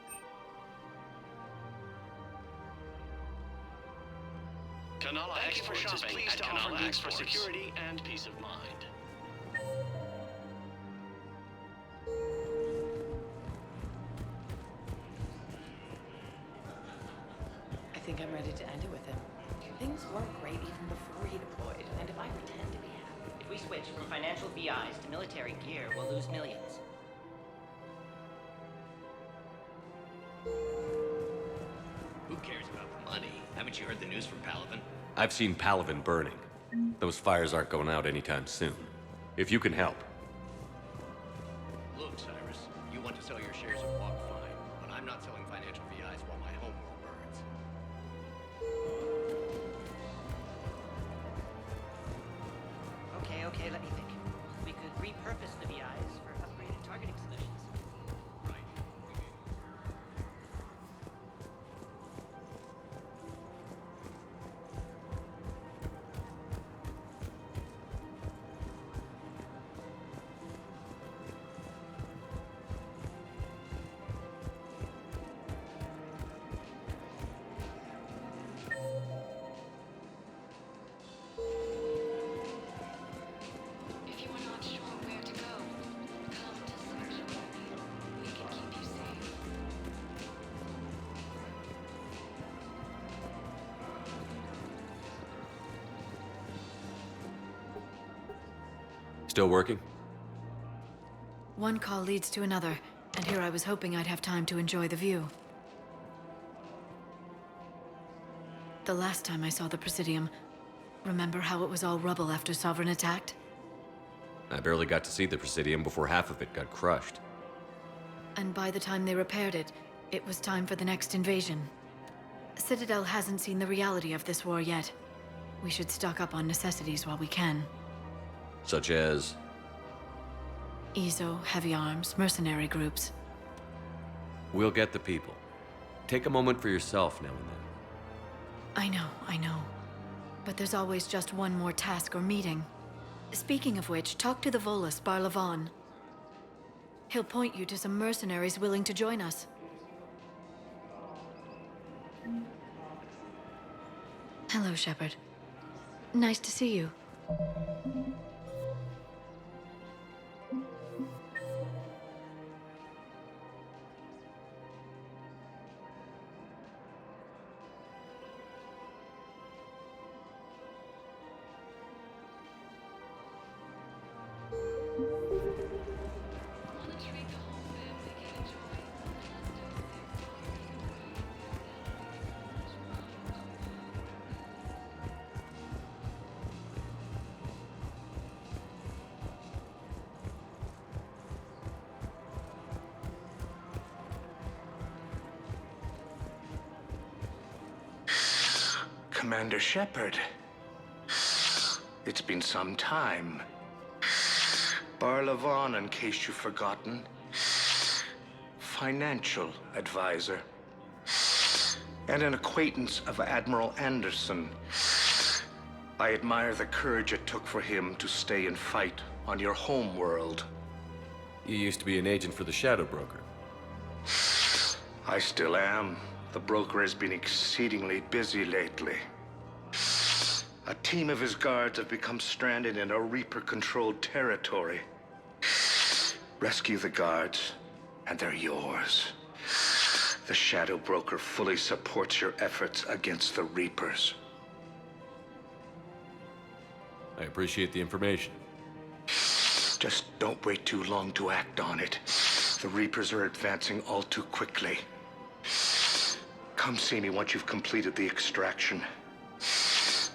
Kanala Exports is pleased to offer goods for security and peace of mind. I think I'm ready to end it with him. Things weren't great even before he deployed, and if I pretend to be happy... If we switch from financial VIs to military gear, we'll lose millions. Who cares about you heard the news from Palavin. I've seen Palavin burning. Those fires aren't going out anytime soon. If you can help. Look, Cyrus, you want to sell your shares of Walk fine, but I'm not selling financial VIs while my homeworld burns. Okay, let me think. We could repurpose the VIs for upgraded targeting solutions. Right. If you are not sure where to go, come to Sanctuary. We can keep you safe. Still working? One call leads to another, and here I was hoping I'd have time to enjoy the view. The last time I saw the Presidium, remember how it was all rubble after Sovereign attacked? I barely got to see the Presidium before half of it got crushed. And by the time they repaired it, it was time for the next invasion. Citadel hasn't seen the reality of this war yet. We should stock up on necessities while we can. Such as... EZO, heavy arms, mercenary groups. We'll get the people. Take a moment for yourself now and then. I know. But there's always just one more task or meeting. Speaking of which, talk to the Volus, pra09. He'll point you to some mercenaries willing to join us. Hello, Shepard. Nice to see you. Commander Shepard. It's been some time. pra09, in case you've forgotten. Financial advisor. And an acquaintance of Admiral Anderson. I admire the courage it took for him to stay and fight on your home world. You used to be an agent for the Shadow Broker. I still am. The broker has been exceedingly busy lately. A team of his guards have become stranded in a Reaper-controlled territory. Rescue the guards, and they're yours. The Shadow Broker fully supports your efforts against the Reapers. I appreciate the information. Just don't wait too long to act on it. The Reapers are advancing all too quickly. Come see me once you've completed the extraction.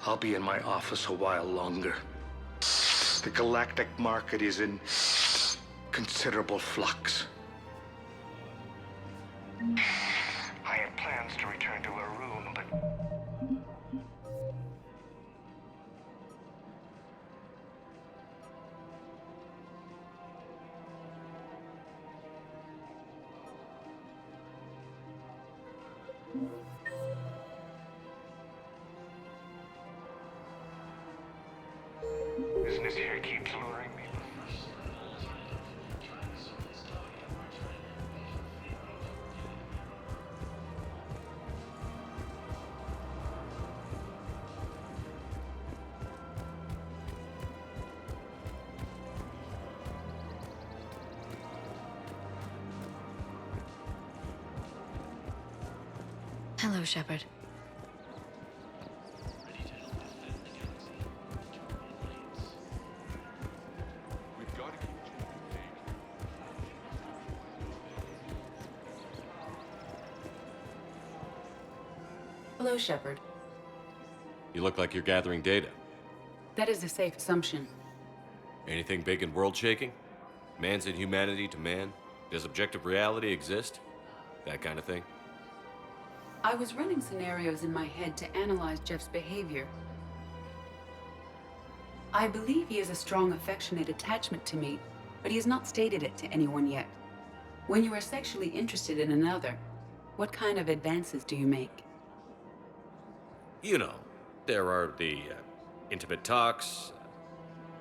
I'll be in my office a while longer. The galactic market is in considerable flux. I had plans to return to Arun, but... Business here keeps luring me. Hello, Shepard. Hello, Shepard. You look like you're gathering data. That is a safe assumption. Anything big and world-shaking? Man's inhumanity to man? Does objective reality exist? That kind of thing? I was running scenarios in my head to analyze Jeff's behavior. I believe he has a strong affectionate attachment to me, but he has not stated it to anyone yet. When you are sexually interested in another, what kind of advances do you make? You know, there are the intimate talks,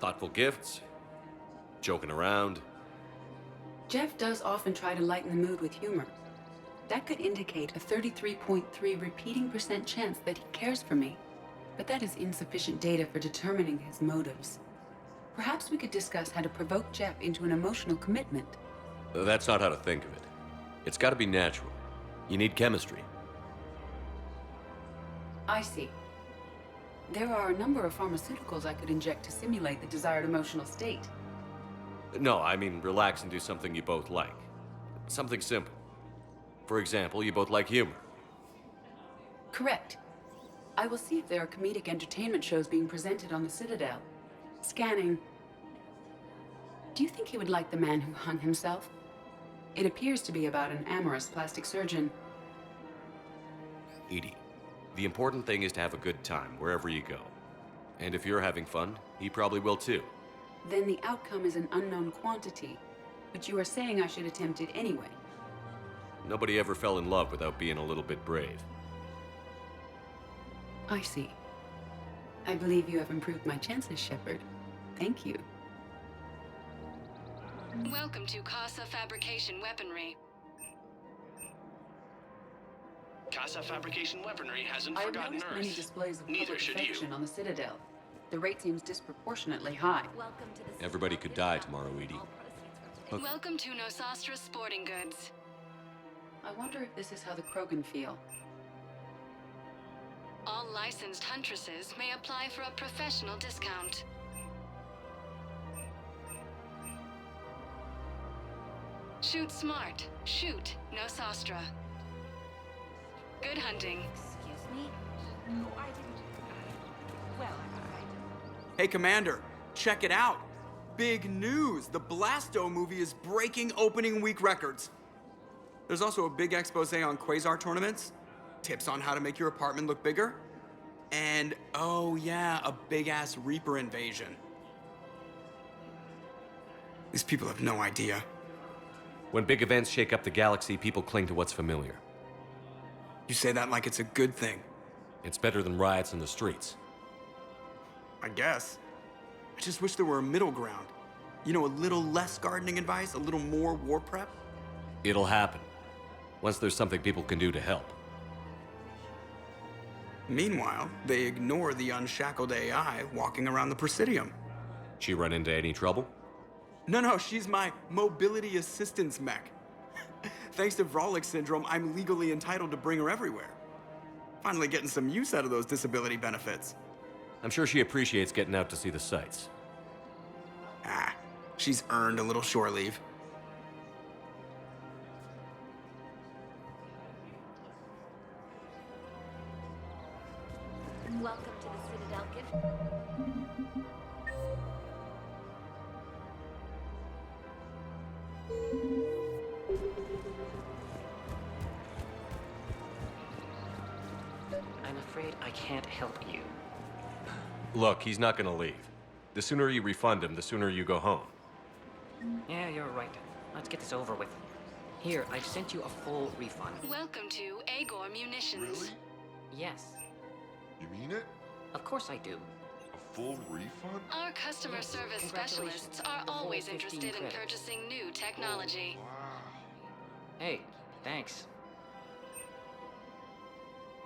thoughtful gifts, joking around. Jeff does often try to lighten the mood with humor. That could indicate a 33.3 repeating % chance that he cares for me. But that is insufficient data for determining his motives. Perhaps we could discuss how to provoke Jeff into an emotional commitment. That's not how to think of it. It's got to be natural. You need chemistry. I see. There are a number of pharmaceuticals I could inject to simulate the desired emotional state. No, I mean relax and do something you both like. Something simple. For example, you both like humor. Correct. I will see if there are comedic entertainment shows being presented on the Citadel. Scanning. Do you think he would like The Man Who Hung Himself? It appears to be about an amorous plastic surgeon. Edie, the important thing is to have a good time wherever you go. And if you're having fun, he probably will too. Then the outcome is an unknown quantity. But you are saying I should attempt it anyway. Nobody ever fell in love without being a little bit brave. I see. I believe you have improved my chances, Shepard. Thank you. Welcome to Casa Fabrication Weaponry. Casa Fabrication Weaponry hasn't I have forgotten noticed Earth. many displays of Neither public should you. affection on the Citadel. The rate seems disproportionately high. Everybody could die tomorrow, Edie. Welcome to Nosastra Sporting Goods. I wonder if this is how the Krogan feel. All licensed huntresses may apply for a professional discount. Shoot smart. Shoot Nosastra. Good hunting. Excuse me? No, I didn't. Well, Hey, Commander, check it out. Big news! The Blasto movie is breaking opening week records. There's also a big expose on Quasar tournaments, tips on how to make your apartment look bigger, and, oh yeah, a big-ass Reaper invasion. These people have no idea. When big events shake up the galaxy, people cling to what's familiar. You say that like it's a good thing. It's better than riots in the streets. I guess. I just wish there were a middle ground. You know, a little less gardening advice, a little more war prep. It'll happen. Once there's something people can do to help. Meanwhile, they ignore the unshackled AI walking around the Presidium. She run into any trouble? No, she's my mobility assistance mech. Thanks to Vrolic syndrome, I'm legally entitled to bring her everywhere. Finally getting some use out of those disability benefits. I'm sure she appreciates getting out to see the sights. Ah, she's earned a little shore leave. Welcome to the Citadel gift. I'm afraid I can't help you. Look, he's not gonna leave. The sooner you refund him, the sooner you go home. Yeah, you're right. Let's get this over with. Here, I've sent you a full refund. Welcome to Agor Munitions. Really? Yes. You mean it? Of course I do. A full refund? Our customer Yes, service congratulations. specialists are The whole always 15 interested in credits. purchasing new technology. Hey, thanks.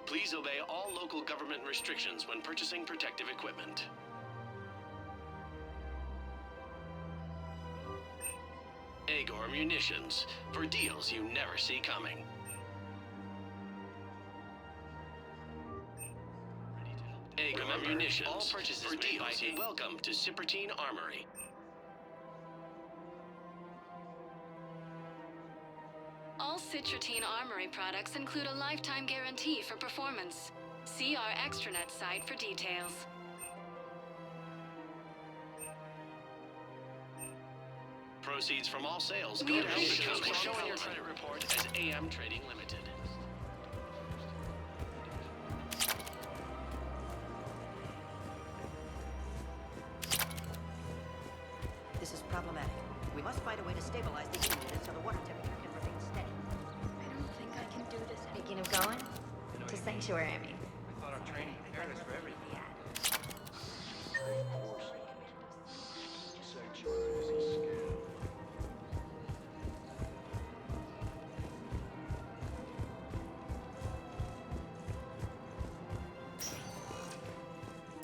Please obey all local government restrictions when purchasing protective equipment. Agor Munitions, for deals you never see coming. Agor Munitions, all purchases for deals. Welcome to Cipertine Armory. All Citratine Armory products include a lifetime guarantee for performance. See our extranet site for details. Proceeds from all sales We go to help the appreciate company your shown in your support. credit report as AM Trading Limited. This is problematic. We must find a way to stabilize the heating unit so the water temperature can remain steady. I don't think I can do this. Speaking of going, to Sanctuary, I mean. I thought our training prepared us for everything.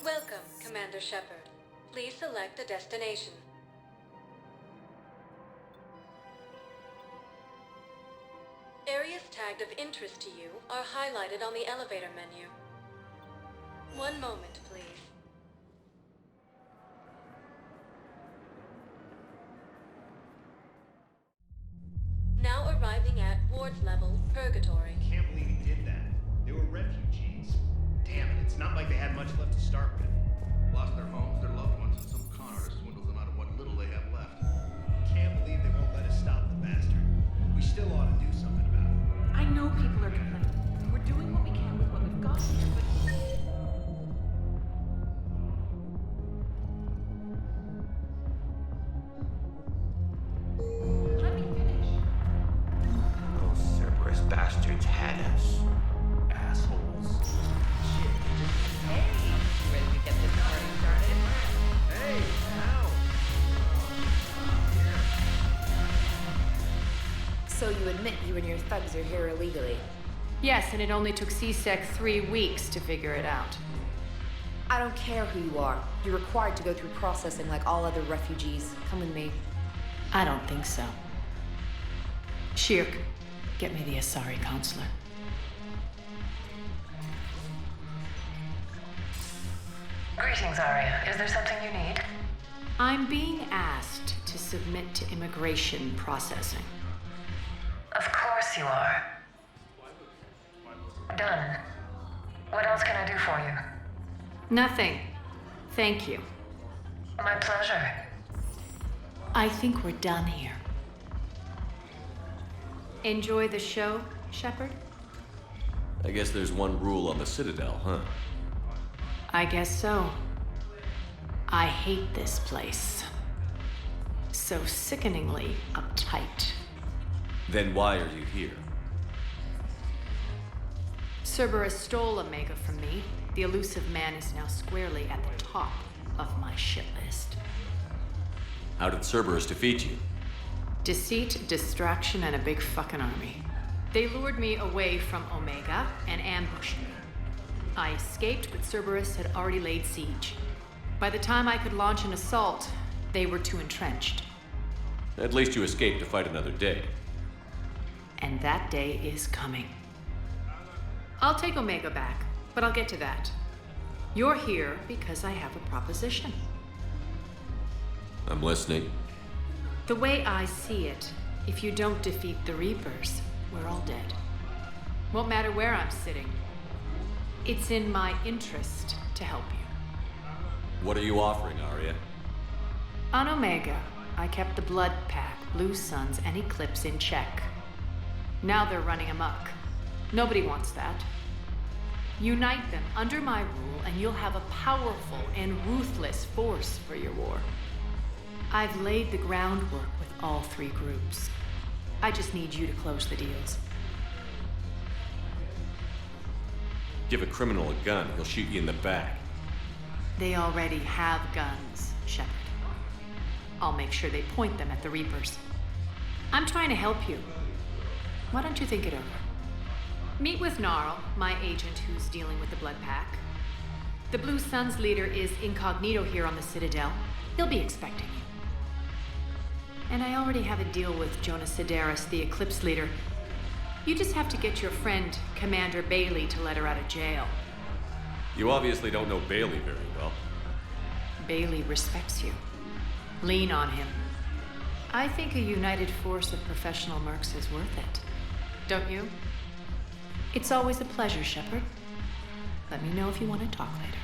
Welcome, Commander Shepard. Please select a destination. Areas tagged of interest to you are highlighted on the elevator menu. One moment, please. Now arriving at Ward's level, Purgatory. Can't believe he did that. They were refugees. Damn it, it's not like they had much left to start with. Lost their homes, their loved ones, and some con artist swindled them out of what little they have left. Can't believe they won't let us stop the bastard. We still ought to do something about it. I know people are complaining. We're doing what we can with what we've got here, but... Let me finish. Those Cerberus bastards had us. Assholes. Hey, you ready to get this party started? Hey, ow! So you admit you and your thugs are here illegally? Yes, and it only took CSEC 3 weeks to figure it out. I don't care who you are. You're required to go through processing like all other refugees. Come with me. I don't think so. Shirk, get me the Asari counselor. Greetings, Arya. Is there something you need? I'm being asked to submit to immigration processing. Of course you are. Done. What else can I do for you? Nothing. Thank you. My pleasure. I think we're done here. Enjoy the show, Shepard? I guess there's one rule on the Citadel, huh? I guess so. I hate this place. So sickeningly uptight. Then why are you here? Cerberus stole Omega from me. The elusive man is now squarely at the top of my shit list. How did Cerberus defeat you? Deceit, distraction, and a big fucking army. They lured me away from Omega and ambushed me. I escaped, but Cerberus had already laid siege. By the time I could launch an assault, they were too entrenched. At least you escaped to fight another day. And that day is coming. I'll take Omega back, but I'll get to that. You're here because I have a proposition. I'm listening. The way I see it, if you don't defeat the Reapers, we're all dead. Won't matter where I'm sitting. It's in my interest to help you. What are you offering, Arya? On Omega, I kept the Blood Pack, Blue Suns, and Eclipse in check. Now they're running amok. Nobody wants that. Unite them under my rule, and you'll have a powerful and ruthless force for your war. I've laid the groundwork with all 3 groups. I just need you to close the deals. Give a criminal a gun, he'll shoot you in the back. They already have guns, Shepard. I'll make sure they point them at the Reapers. I'm trying to help you. Why don't you think it over? Meet with Gnarl, my agent who's dealing with the Blood Pack. The Blue Suns leader is incognito here on the Citadel. He'll be expecting you. And I already have a deal with Jonas Sedaris, the Eclipse leader. You just have to get your friend, Commander Bailey, to let her out of jail. You obviously don't know Bailey very well. Bailey respects you. Lean on him. I think a united force of professional mercs is worth it. Don't you? It's always a pleasure, Shepard. Let me know if you want to talk later.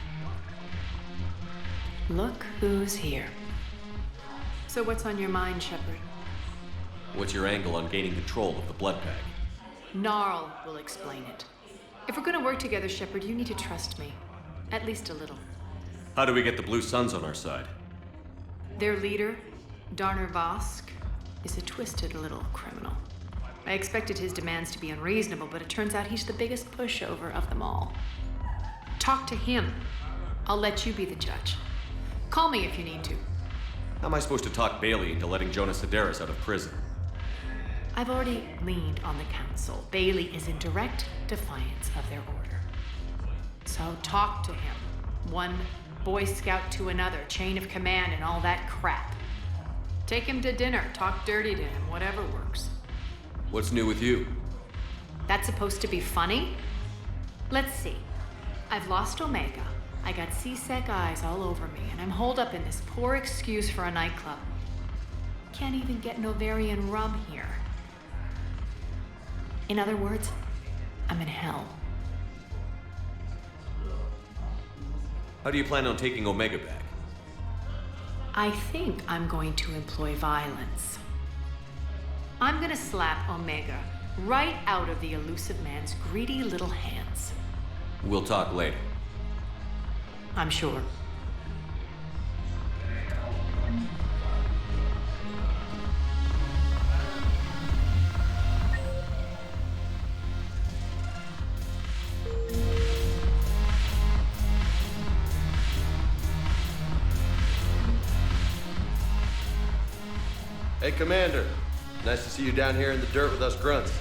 Look who's here. So what's on your mind, Shepard? What's your angle on gaining control of the blood bag? Gnarl will explain it. If we're gonna work together, Shepard, you need to trust me. At least a little. How do we get the Blue Suns on our side? Their leader, Darner Vosk, is a twisted little criminal. I expected his demands to be unreasonable, but it turns out he's the biggest pushover of them all. Talk to him. I'll let you be the judge. Call me if you need to. How am I supposed to talk Bailey into letting Jonas Sedaris out of prison? I've already leaned on the council. Bailey is in direct defiance of their order. So talk to him. One Boy Scout to another, chain of command and all that crap. Take him to dinner, talk dirty to him, whatever works. What's new with you? That's supposed to be funny? Let's see. I've lost Omega. I got C-Sec eyes all over me, and I'm holed up in this poor excuse for a nightclub. Can't even get Novarian rum here. In other words, I'm in hell. How do you plan on taking Omega back? I think I'm going to employ violence. I'm gonna slap Omega right out of the elusive man's greedy little hands. We'll talk later. I'm sure. Hey, Commander. Nice to see you down here in the dirt with us grunts.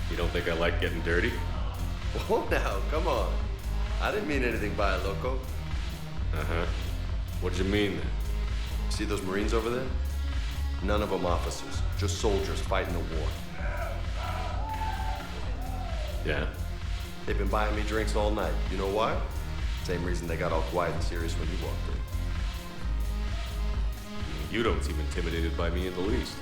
You don't think I like getting dirty? Whoa, now, come on. I didn't mean anything by it, loco. Uh-huh. What did you mean then? See those Marines over there? None of them officers, just soldiers fighting a war. Yeah? They've been buying me drinks all night. You know why? Same reason they got all quiet and serious when you walked in. You don't seem intimidated by me in the least.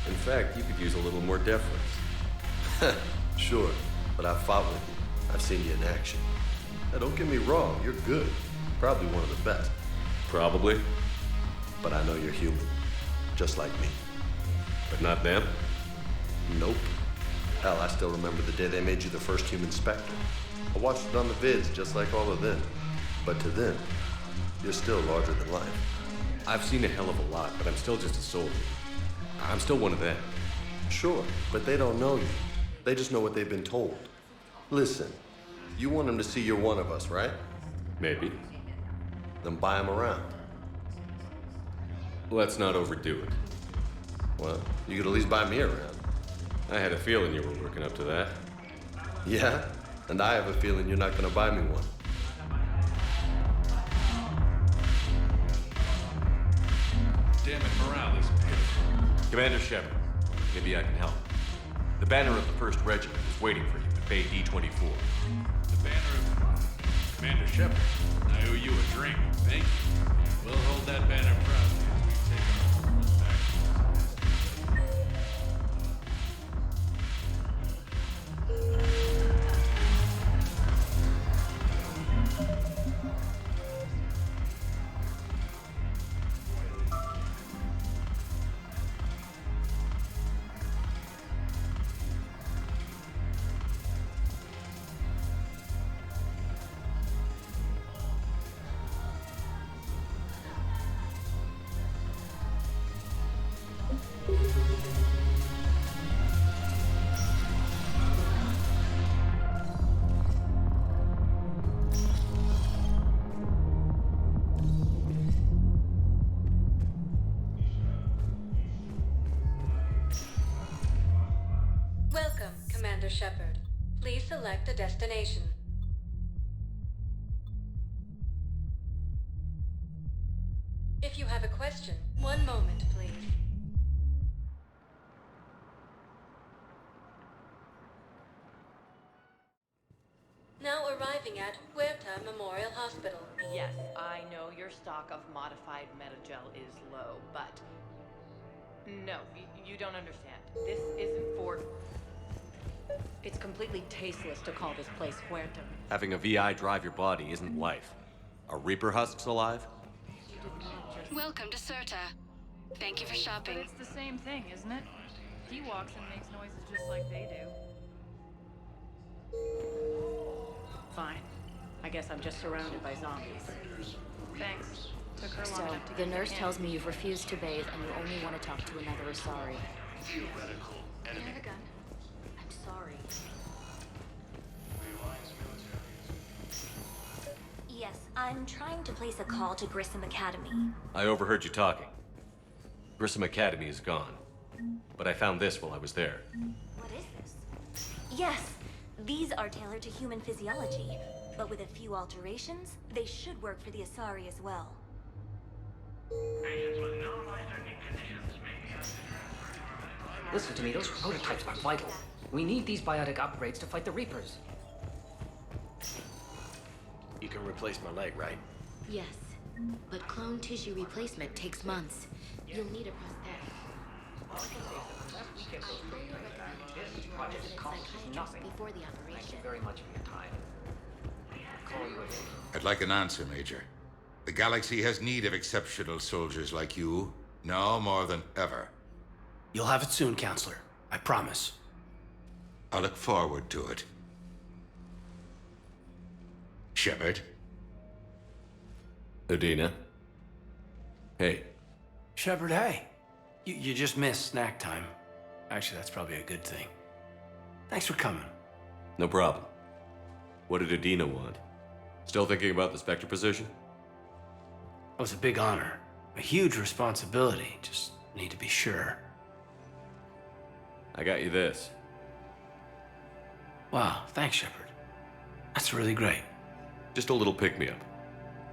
In fact, you could use a little more deference. Sure, but I've fought with you. I've seen you in action. Now, don't get me wrong, you're good. Probably one of the best. Probably. But I know you're human. Just like me. But not them? Nope. Hell, I still remember the day they made you the first human Spectre. I watched it on the vids, just like all of them. But to them, you're still larger than life. I've seen a hell of a lot, but I'm still just a soldier. I'm still one of them. Sure, but they don't know you. They just know what they've been told. Listen, you want them to see you're one of us, right? Maybe. Then buy them around. Let's not overdo it. Well, you could at least buy me around. I had a feeling you were working up to that. Yeah? And I have a feeling you're not gonna buy me one. Damn it, morale is pitiful. Commander Shepard, maybe I can help. The banner of the 1st Regiment is waiting for you at Bay D-24. The banner of Commander Shepard. I owe you a drink. Thank you. We'll hold that banner proudly as we take our world back. Welcome, Commander Shepard. Please select a destination. If you have a question, one moment, please. Now arriving at Huerta Memorial Hospital. Yes, I know your stock of modified metagel is low, but... No, you don't understand. This isn't for... It's completely tasteless to call this place Huerta. Having a VI drive your body isn't life. Are Reaper husks alive? Welcome to Serta. Thank you for shopping. But it's the same thing, isn't it? He walks and makes noises just like they do. Fine. I guess I'm just surrounded by zombies. Thanks. Took her long So, enough to the get nurse in. tells me you've refused to bathe and you only want to talk to another Asari. Theoretical Can I enemy. have a gun? I'm sorry. Yes, I'm trying to place a call to Grissom Academy. I overheard you talking. Grissom Academy is gone. But I found this while I was there. What is this? Yes, these are tailored to human physiology, but with a few alterations, they should work for the Asari as well. Listen to me, those prototypes are vital. We need these biotic upgrades to fight the Reapers. You can replace my leg, right? Yes, but clone tissue replacement takes months. You'll need a prosthetic. This project costs nothing. Before the Thank you operation. very much for your time. Call you again. I'd like an answer, Major. The galaxy has need of exceptional soldiers like you, now more than ever. You'll have it soon, Counselor. I promise. I look forward to it. Shepard? Udina? Hey. Shepard, hey. You just missed snack time. Actually, that's probably a good thing. Thanks for coming. No problem. What did Udina want? Still thinking about the Spectre position? It was a big honor. A huge responsibility. Just need to be sure. I got you this. Wow, thanks, Shepard. That's really great. Just a little pick-me-up.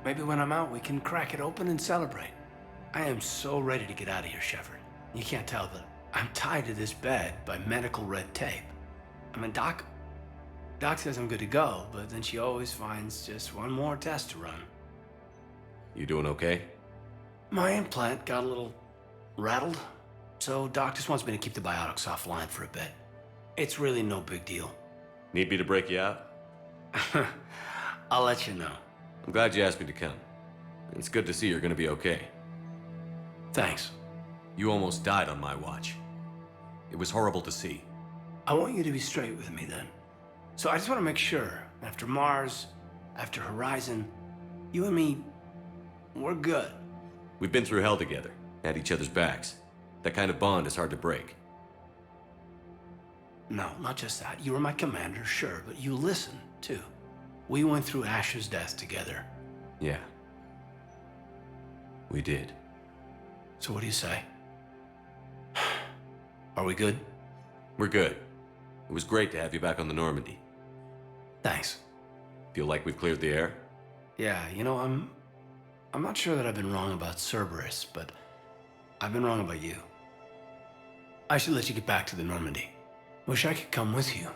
Maybe when I'm out, we can crack it open and celebrate. I am so ready to get out of here, Shepard. You can't tell, but I'm tied to this bed by medical red tape. I mean, Doc says I'm good to go, but then she always finds just one more test to run. You doing okay? My implant got a little rattled, so Doc just wants me to keep the biotics offline for a bit. It's really no big deal. Need me to break you out? I'll let you know. I'm glad you asked me to come. It's good to see you're gonna be okay. Thanks. You almost died on my watch. It was horrible to see. I want you to be straight with me then. So I just want to make sure, after Mars, after Horizon, you and me, we're good. We've been through hell together, had each other's backs. That kind of bond is hard to break. No, not just that. You were my commander, sure, but you listened, too. We went through Ash's death together. Yeah. We did. So what do you say? Are we good? We're good. It was great to have you back on the Normandy. Thanks. Feel like we've cleared the air? Yeah, you know, I'm not sure that I've been wrong about Cerberus, but I've been wrong about you. I should let you get back to the Normandy. Wish I could come with you.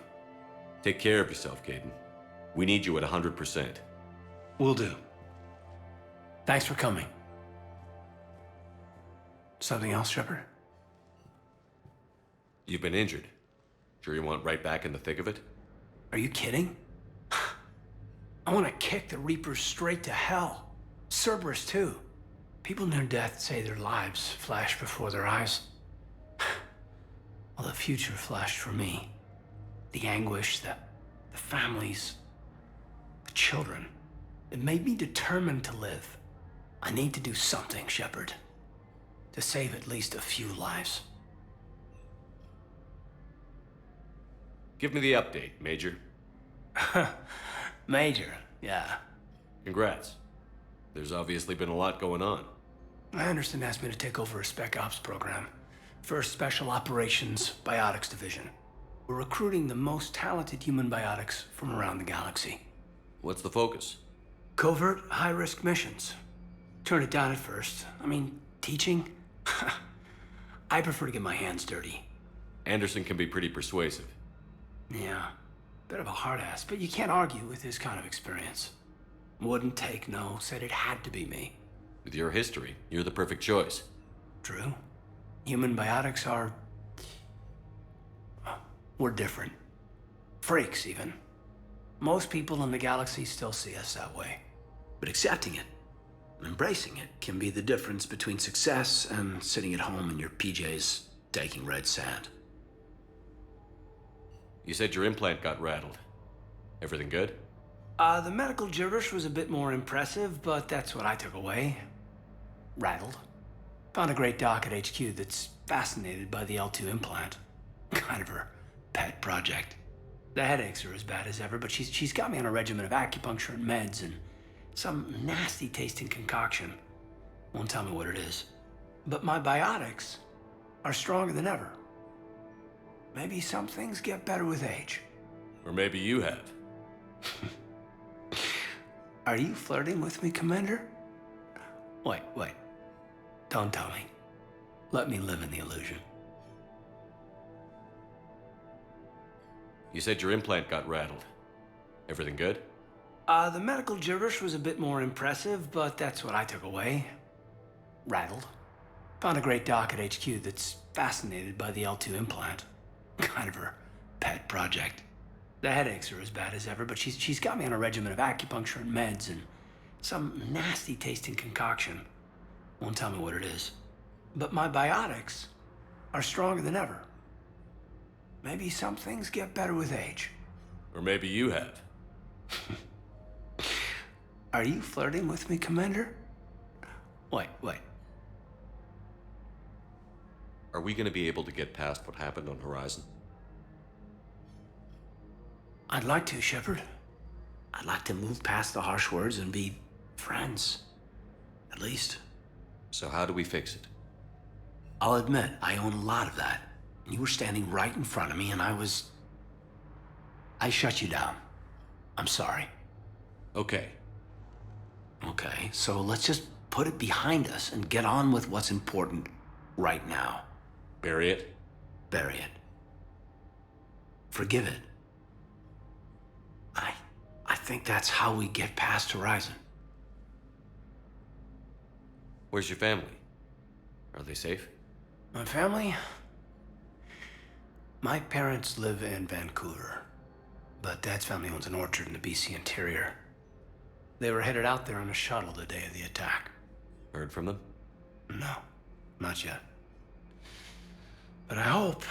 Take care of yourself, Caden. We need you at 100%. Will do. Thanks for coming. Something else, Shepard? You've been injured. Sure you want right back in the thick of it? Are you kidding? I want to kick the Reapers straight to hell. Cerberus, too. People near death say their lives flash before their eyes. Well, the future flashed for me. The anguish, the families, the children. It made me determined to live. I need to do something, Shepard. To save at least a few lives. Give me the update, Major. Major, yeah. Congrats. There's obviously been a lot going on. Anderson asked me to take over a Spec Ops program. First Special Operations Biotics Division. We're recruiting the most talented human biotics from around the galaxy. What's the focus? Covert, high-risk missions. Turned it down at first. I mean, teaching? I prefer to get my hands dirty. Anderson can be pretty persuasive. Yeah, bit of a hard ass, but you can't argue with his kind of experience. Wouldn't take no, said it had to be me. With your history, you're the perfect choice. True. Human biotics are... we're different. Freaks, even. Most people in the galaxy still see us that way. But accepting it, embracing it, can be the difference between success and sitting at home in your PJs taking red sand. You said your implant got rattled. Everything good? The medical gibberish was a bit more impressive, but that's what I took away. Rattled. Found a great doc at HQ that's fascinated by the L2 implant. Kind of her pet project. The headaches are as bad as ever, but she's got me on a regimen of acupuncture and meds and some nasty tasting concoction. Won't tell me what it is. But my biotics are stronger than ever. Maybe some things get better with age. Or maybe you have. Are you flirting with me, Commander? Wait. Don't tell me. Let me live in the illusion. You said your implant got rattled. Everything good? The medical gibberish was a bit more impressive, but that's what I took away. Rattled. Found a great doc at HQ that's fascinated by the L2 implant. Kind of her pet project. The headaches are as bad as ever, but she's got me on a regimen of acupuncture and meds and some nasty tasting concoction. Won't tell me what it is. But my biotics are stronger than ever. Maybe some things get better with age. Or maybe you have. Are you flirting with me, Commander? Wait. Are we gonna be able to get past what happened on Horizon? I'd like to, Shepard. I'd like to move past the harsh words and be friends. At least. So how do we fix it? I'll admit, I own a lot of that. You were standing right in front of me and I shut you down. I'm sorry. Okay. Okay, so let's just put it behind us and get on with what's important right now. Bury it? Bury it. Forgive it. I think that's how we get past Horizon. Where's your family? Are they safe? My family? My parents live in Vancouver, but Dad's family owns an orchard in the BC interior. They were headed out there on a shuttle the day of the attack. Heard from them? No, not yet. But I hope...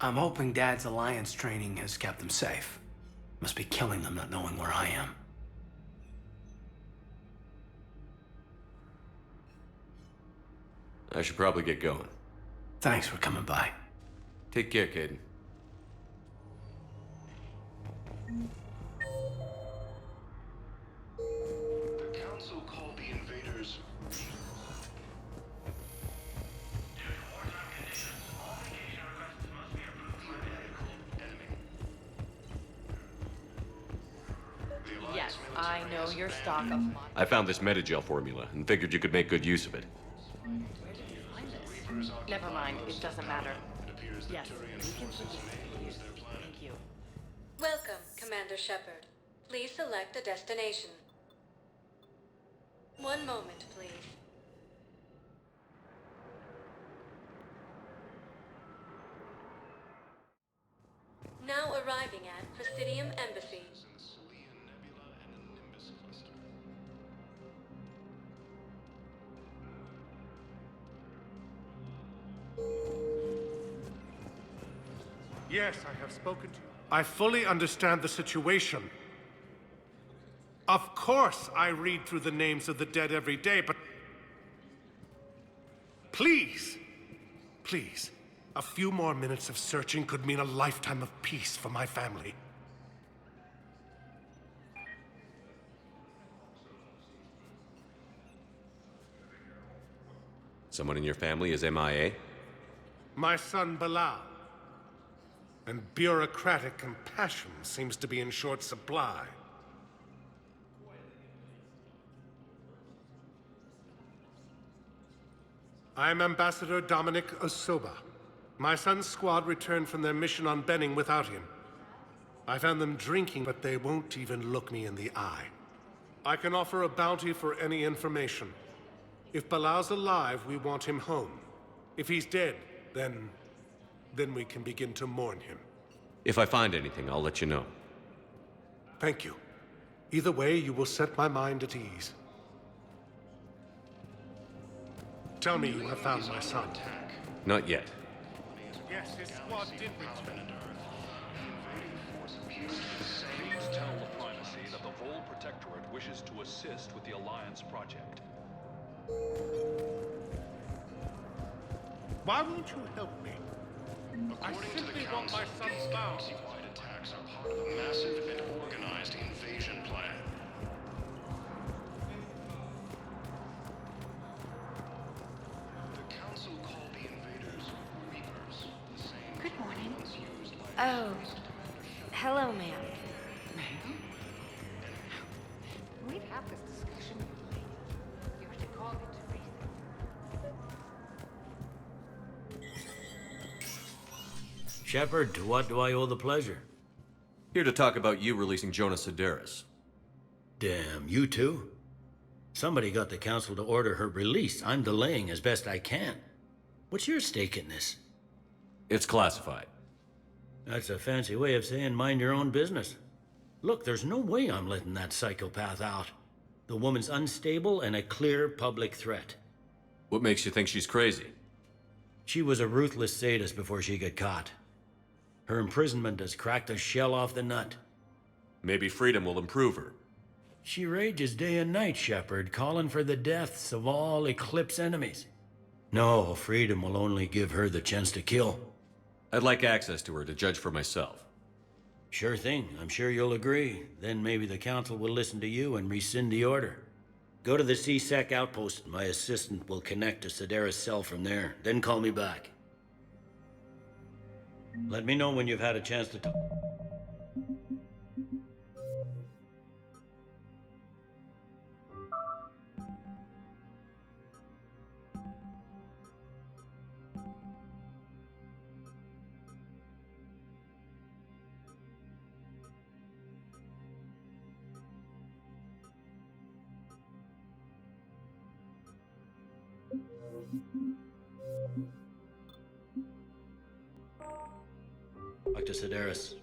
I'm hoping Dad's Alliance training has kept them safe. Must be killing them not knowing where I am. I should probably get going. Thanks for coming by. Take care, Caden. The Council called the invaders... Yes, I know your stock of... I found this metagel formula and figured you could make good use of it. Where did you find this? Never mind, it doesn't matter. Yes, we can Thank you. Welcome, Commander Shepard. Please select a destination. One moment, please. Now arriving at Presidium Embassy. Yes, I have spoken to you. I fully understand the situation. Of course, I read through the names of the dead every day, but... Please, a few more minutes of searching could mean a lifetime of peace for my family. Someone in your family is MIA? My son, Bilal. And bureaucratic compassion seems to be in short supply. I am Ambassador Dominic Osoba. My son's squad returned from their mission on Benning without him. I found them drinking, but they won't even look me in the eye. I can offer a bounty for any information. If Bilal's alive, we want him home. If he's dead, then we can begin to mourn him. If I find anything, I'll let you know. Thank you. Either way, you will set my mind at ease. Tell me you have found my son. Not yet. Yes, his squad did return. Please tell the Primacy that the Vol Protectorate wishes to assist with the Alliance project. Why won't you help me? I simply want my son found. Wide attacks are part of a massive and organized invasion plan. The Council called the invaders Reapers, the same Good morning. once used by Oh. Hello, ma'am. We've had this discussion. You should call it Shepard, to what do I owe the pleasure? Here to talk about you releasing Jonas Sedaris. Damn, you too? Somebody got the Council to order her release. I'm delaying as best I can. What's your stake in this? It's classified. That's a fancy way of saying mind your own business. Look, there's no way I'm letting that psychopath out. The woman's unstable and a clear public threat. What makes you think she's crazy? She was a ruthless sadist before she got caught. Her imprisonment has cracked the shell off the nut. Maybe freedom will improve her. She rages day and night, Shepard, calling for the deaths of all Eclipse enemies. No, freedom will only give her the chance to kill. I'd like access to her to judge for myself. Sure thing. I'm sure you'll agree. Then maybe the Council will listen to you and rescind the order. Go to the C-Sec outpost. My assistant will connect to Sedaris' cell from there. Then call me back. Let me know when you've had a chance to talk. Talk to Sedaris.